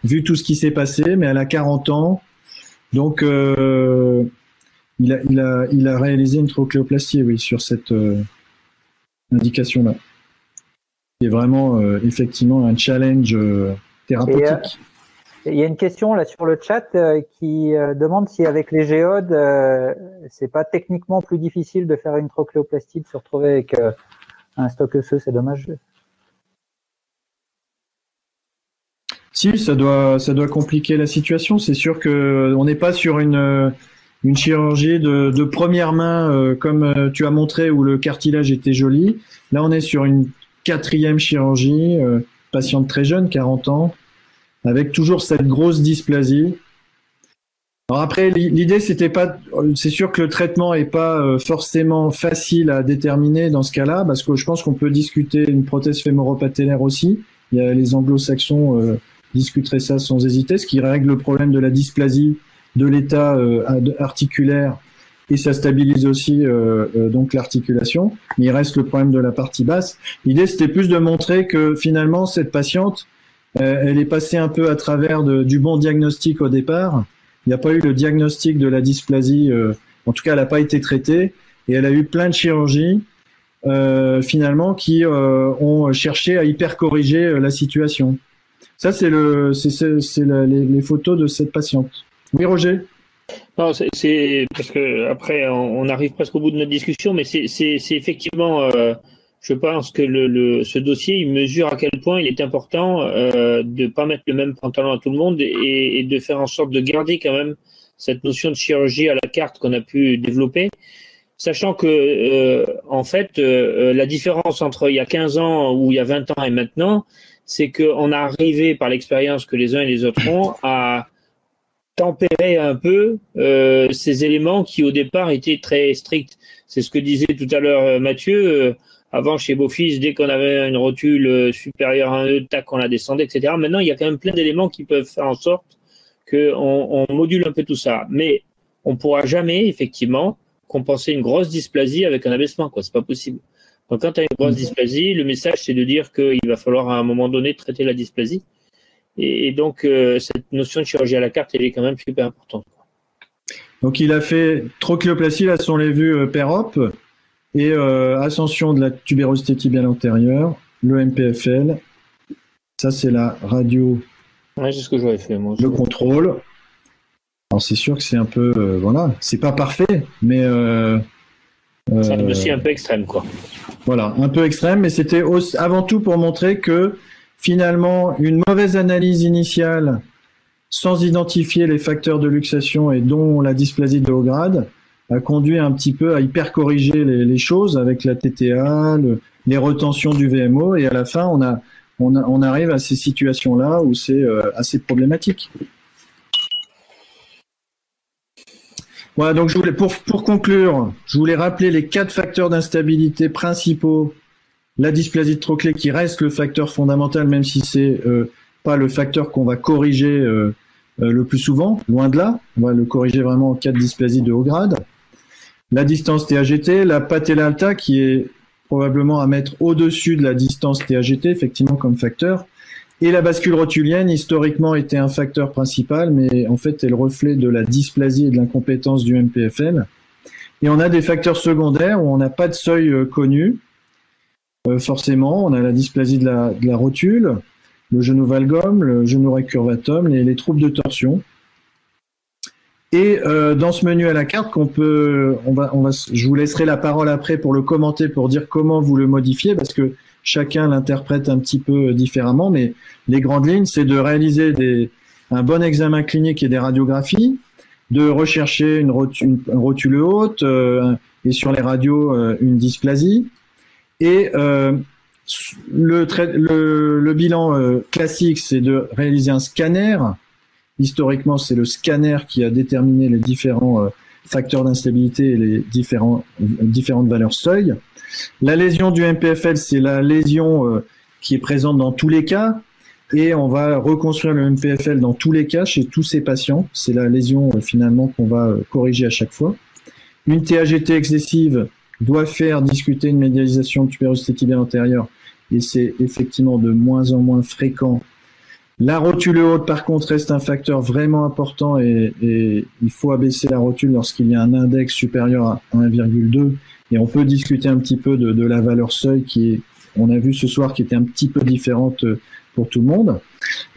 vu tout ce qui s'est passé, mais elle a 40 ans. Donc, il a réalisé une trocléoplastie, oui, sur cette indication-là. C'est vraiment effectivement un challenge thérapeutique. Il y a une question là sur le chat qui demande si avec les géodes, c'est pas techniquement plus difficile de faire une trocléoplastie, de se retrouver avec un stock osseux, c'est dommage. Si, ça doit compliquer la situation. C'est sûr que on n'est pas sur une chirurgie de première main comme tu as montré où le cartilage était joli. Là, on est sur une 4e chirurgie, patiente très jeune, 40 ans. Avec toujours cette grosse dysplasie. Alors après, l'idée, c'était pas, c'est sûr que le traitement est pas forcément facile à déterminer dans ce cas-là, parce que je pense qu'on peut discuter une prothèse fémoro-patellaire aussi. Il y a les anglo-saxons discuteraient ça sans hésiter, ce qui règle le problème de la dysplasie de l'état articulaire et ça stabilise aussi donc l'articulation. Mais il reste le problème de la partie basse. L'idée, c'était plus de montrer que finalement, cette patiente, elle est passée un peu à travers du bon diagnostic au départ. Il n'y a pas eu le diagnostic de la dysplasie, en tout cas, elle n'a pas été traitée, et elle a eu plein de chirurgies finalement qui ont cherché à hyper corriger la situation. Ça, c'est les photos de cette patiente. Oui, Roger. Non, c'est parce que après on arrive presque au bout de notre discussion, mais c'est effectivement. Je pense que ce dossier, il mesure à quel point il est important de pas mettre le même pantalon à tout le monde et de faire en sorte de garder quand même cette notion de chirurgie à la carte qu'on a pu développer, sachant que en fait la différence entre il y a 15 ans ou il y a 20 ans et maintenant, c'est qu'on a arrivé par l'expérience que les uns et les autres ont à tempérer un peu ces éléments qui au départ étaient très stricts. C'est ce que disait tout à l'heure Mathieu. Avant, chez Beaufils, dès qu'on avait une rotule supérieure à 1 E, tac, on la descendait, etc. Maintenant, il y a quand même plein d'éléments qui peuvent faire en sorte qu'on module un peu tout ça. Mais on ne pourra jamais, effectivement, compenser une grosse dysplasie avec un abaissement, quoi. C'est pas possible. Donc, quand tu as une grosse dysplasie, le message, c'est de dire qu'il va falloir à un moment donné traiter la dysplasie. Et donc, cette notion de chirurgie à la carte, elle est quand même super importante. Donc, il a fait trocléoplastie, là, sont les vues PEROP. Et ascension de la tubérosité tibiale antérieure, le MPFL, ça c'est la radio. Ouais, c'est ce que j'aurais fait moi. Le contrôle. Alors c'est sûr que c'est un peu, voilà, c'est pas parfait, mais c'est un dossier un peu extrême, quoi. Voilà, un peu extrême, mais c'était avant tout pour montrer que finalement une mauvaise analyse initiale, sans identifier les facteurs de luxation et dont la dysplasie de haut grade, a conduit un petit peu à hyper corriger les choses avec la TTA, les retentions du VMO, et à la fin, on arrive à ces situations-là où c'est assez problématique. Voilà, donc je voulais, pour conclure, je voulais rappeler les 4 facteurs d'instabilité principaux. La dysplasie de Trochlé qui reste le facteur fondamental, même si c'est pas le facteur qu'on va corriger le plus souvent, loin de là. On va le corriger vraiment en cas de dysplasie de haut grade. La distance TAGT, la patella alta qui est probablement à mettre au-dessus de la distance TAGT, effectivement comme facteur. Et la bascule rotulienne, historiquement, était un facteur principal, mais en fait, est le reflet de la dysplasie et de l'incompétence du MPFL. Et on a des facteurs secondaires où on n'a pas de seuil connu. Forcément, on a la dysplasie de la rotule, le genou valgum, le genou récurvatum, les troubles de torsion. Et dans ce menu à la carte, je vous laisserai la parole après pour le commenter, pour dire comment vous le modifiez, parce que chacun l'interprète un petit peu différemment, mais les grandes lignes, c'est de réaliser un bon examen clinique et des radiographies, de rechercher une rotule haute et sur les radios une dysplasie. Et le bilan classique, c'est de réaliser un scanner. Historiquement, c'est le scanner qui a déterminé les différents facteurs d'instabilité et les différentes valeurs seuil. La lésion du MPFL, c'est la lésion qui est présente dans tous les cas. Et on va reconstruire le MPFL dans tous les cas chez tous ces patients. C'est la lésion finalement qu'on va corriger à chaque fois. Une TAGT excessive doit faire discuter une médialisation tubérosité tibiale antérieure et c'est effectivement de moins en moins fréquent. La rotule haute, par contre, reste un facteur vraiment important et il faut abaisser la rotule lorsqu'il y a un index supérieur à 1,2 et on peut discuter un petit peu de la valeur seuil on a vu ce soir, qui était un petit peu différente pour tout le monde.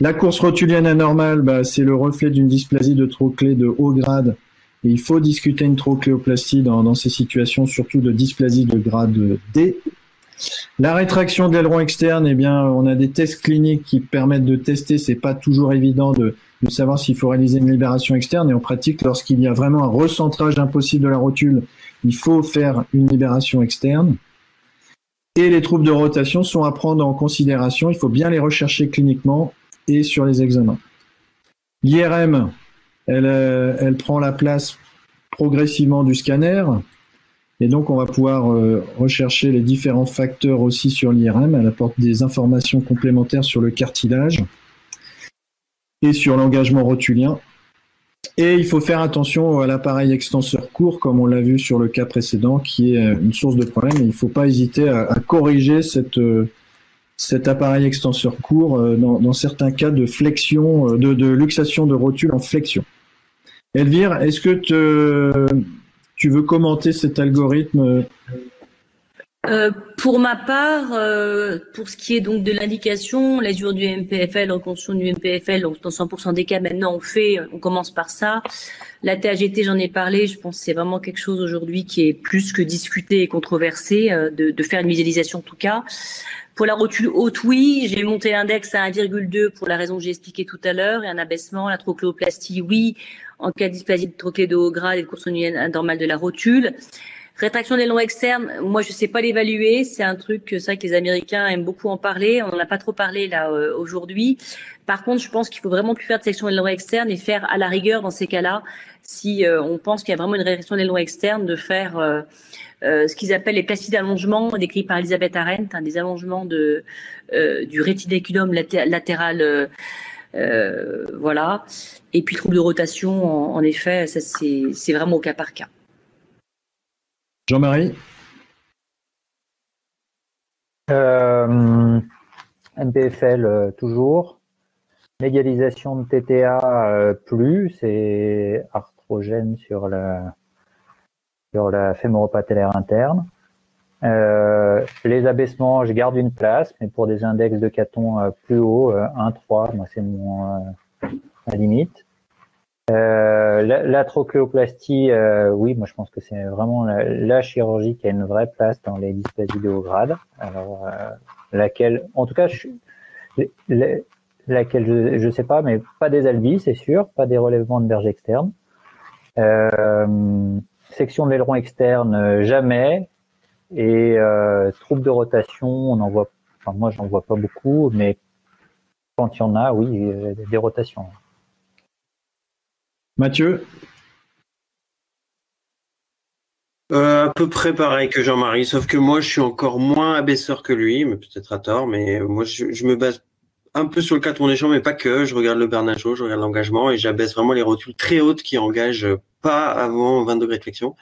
La course rotulienne anormale, c'est le reflet d'une dysplasie de trochlée de haut grade. Et il faut discuter une trochléoplastie dans ces situations, surtout de dysplasie de grade D. La rétraction de l'aileron externe, on a des tests cliniques qui permettent de tester. C'est pas toujours évident de savoir s'il faut réaliser une libération externe. Et en pratique, lorsqu'il y a vraiment un recentrage impossible de la rotule, il faut faire une libération externe. Et les troubles de rotation sont à prendre en considération. Il faut bien les rechercher cliniquement et sur les examens. L'IRM, elle prend la place progressivement du scanner. Et donc, on va pouvoir rechercher les différents facteurs aussi sur l'IRM. Elle apporte des informations complémentaires sur le cartilage et sur l'engagement rotulien. Et il faut faire attention à l'appareil extenseur court, comme on l'a vu sur le cas précédent, qui est une source de problème. Et il ne faut pas hésiter à corriger cet appareil extenseur court dans certains cas de flexion, de luxation de rotule en flexion. Elvire, est-ce que tu veux commenter cet algorithme? Pour ma part, pour ce qui est donc de l'indication, l'azur du MPFL, reconstruction du MPFL, donc dans 100% des cas maintenant on commence par ça. La TAGT, j'en ai parlé, je pense que c'est vraiment quelque chose aujourd'hui qui est plus que discuté et controversé, de faire une visualisation en tout cas. Pour la rotule haute, oui, j'ai monté l'index à 1,2 pour la raison que j'ai expliquée tout à l'heure, et un abaissement, la trochléoplastie, oui, en cas de dysplasie de trochlée de haut grade et de course anormale de la rotule. Rétraction des longs externes, moi je sais pas l'évaluer, c'est un truc, c'est vrai que les Américains aiment beaucoup en parler, on n'en a pas trop parlé là aujourd'hui. Par contre, je pense qu'il faut vraiment plus faire de section des longs externes et faire à la rigueur dans ces cas-là, si on pense qu'il y a vraiment une rétraction des longs externes, de faire ce qu'ils appellent les plastiques d'allongement décrits par Elisabeth Arendt, des allongements du réticulum latéral, voilà. Et puis trouble de rotation, en effet, ça c'est vraiment au cas par cas. Jean-Marie? MPFL toujours. Médialisation de TTA plus, c'est arthrogène sur la fémoropatellaire interne. Les abaissements, je garde une place, mais pour des index de Caton plus haut, 1,3, moi c'est ma limite. La trochléoplastie, oui, moi je pense que c'est vraiment la chirurgie qui a une vraie place dans les dysplasies de haut grade. Alors, laquelle, en tout cas, laquelle je sais pas, mais pas des alvis, c'est sûr, pas des relèvements de berge externe. Section de l'aileron externe, jamais. Et troubles de rotation, on en voit, enfin moi j'en vois pas beaucoup, mais quand il y en a, oui, des rotations. Mathieu? À peu près pareil que Jean-Marie, sauf que moi je suis encore moins abaisseur que lui, mais peut-être à tort, mais moi je me base un peu sur le cas de mon échelon, mais pas que. Je regarde le Bernachot, je regarde l'engagement et j'abaisse vraiment les rotules très hautes qui engagent pas avant 20 degrés de flexion.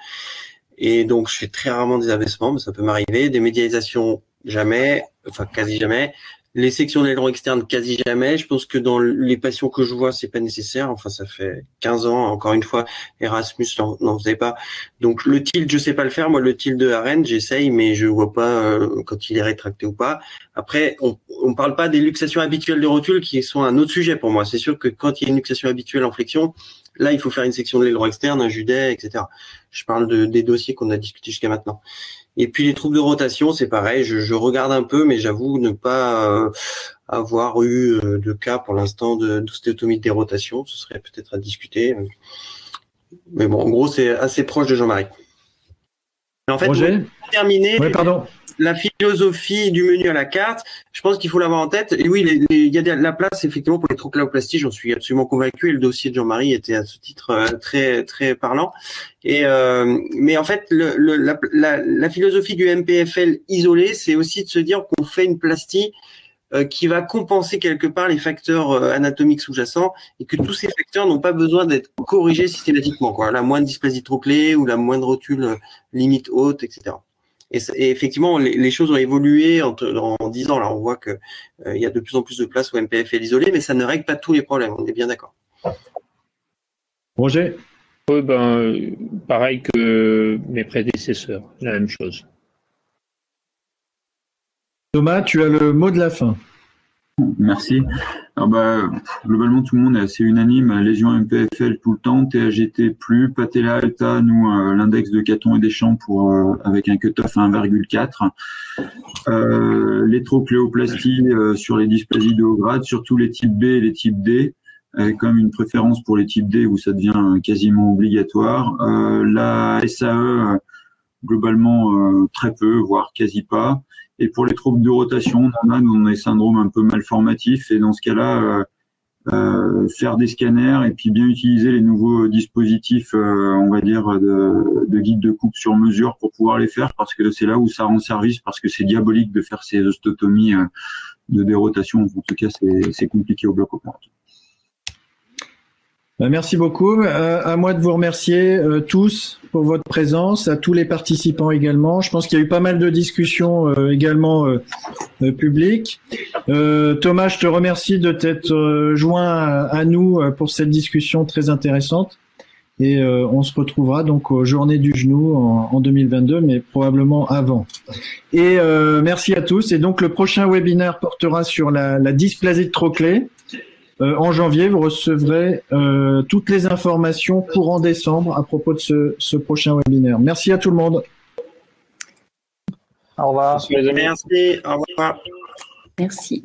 Et donc je fais très rarement des abaissements, mais ça peut m'arriver. Des médialisations, jamais, enfin quasi jamais. Les sections d'aileron externe, quasi jamais. Je pense que dans les patients que je vois, c'est pas nécessaire. Enfin, ça fait 15 ans. Encore une fois, Erasmus n'en faisait pas. Donc, le tilt, je sais pas le faire. Moi, le tilt de Arène, j'essaye, mais je vois pas quand il est rétracté ou pas. Après, on parle pas des luxations habituelles de rotule qui sont un autre sujet pour moi. C'est sûr que quand il y a une luxation habituelle en flexion, là, il faut faire une section de l'aileron externe, un judet, etc. Je parle des dossiers qu'on a discutés jusqu'à maintenant. Et puis les troubles de rotation, c'est pareil, je regarde un peu, mais j'avoue ne pas avoir eu de cas pour l'instant d'ostéotomie de dérotation. Ce serait peut-être à discuter. Mais bon, en gros, c'est assez proche de Jean-Marie. En fait, Roger, pour terminer, pardon. La philosophie du menu à la carte, je pense qu'il faut l'avoir en tête. Et oui, il y a de la place effectivement pour les trocléoplasties, j'en suis absolument convaincu. Et le dossier de Jean-Marie était à ce titre très très parlant. Et mais en fait, la philosophie du MPFL isolé, c'est aussi de se dire qu'on fait une plastie qui va compenser quelque part les facteurs anatomiques sous-jacents et que tous ces facteurs n'ont pas besoin d'être corrigés systématiquement, quoi. La moindre dysplasie trochlée ou la moindre rotule limite haute, etc. Et effectivement, les choses ont évolué en 10 ans. Là, on voit que il y a de plus en plus de place au MPFL isolé, mais ça ne règle pas tous les problèmes. On est bien d'accord. Roger. Oui, pareil que mes prédécesseurs, la même chose. Thomas, tu as le mot de la fin. Merci. Alors globalement, tout le monde est assez unanime. Lésion MPFL tout le temps, TAGT plus, patella alta, nous, l'index de Caton et Deschamps avec un cutoff à 1,4. Les trocléoplasties sur les dysplasies de haut grade, surtout les types B et les types D, avec comme une préférence pour les types D où ça devient quasiment obligatoire. La SAE, globalement, très peu, voire quasi pas. Et pour les troubles de rotation, on a des syndromes un peu malformatifs. Et dans ce cas-là, faire des scanners et puis bien utiliser les nouveaux dispositifs, on va dire, de guide de coupe sur mesure pour pouvoir les faire, parce que c'est là où ça rend service, parce que c'est diabolique de faire ces osteotomies de dérotation. En tout cas, c'est compliqué au bloc opératoire. Merci beaucoup. À moi de vous remercier tous pour votre présence, à tous les participants également. Je pense qu'il y a eu pas mal de discussions également publiques. Thomas, je te remercie de t'être joint à nous pour cette discussion très intéressante. Et on se retrouvera donc aux Journées du Genou en 2022, mais probablement avant. Et merci à tous. Et donc le prochain webinaire portera sur la dysplasie de trochlée. En janvier, vous recevrez toutes les informations courant décembre à propos de ce prochain webinaire. Merci à tout le monde. Au revoir. Merci. Au revoir. Merci.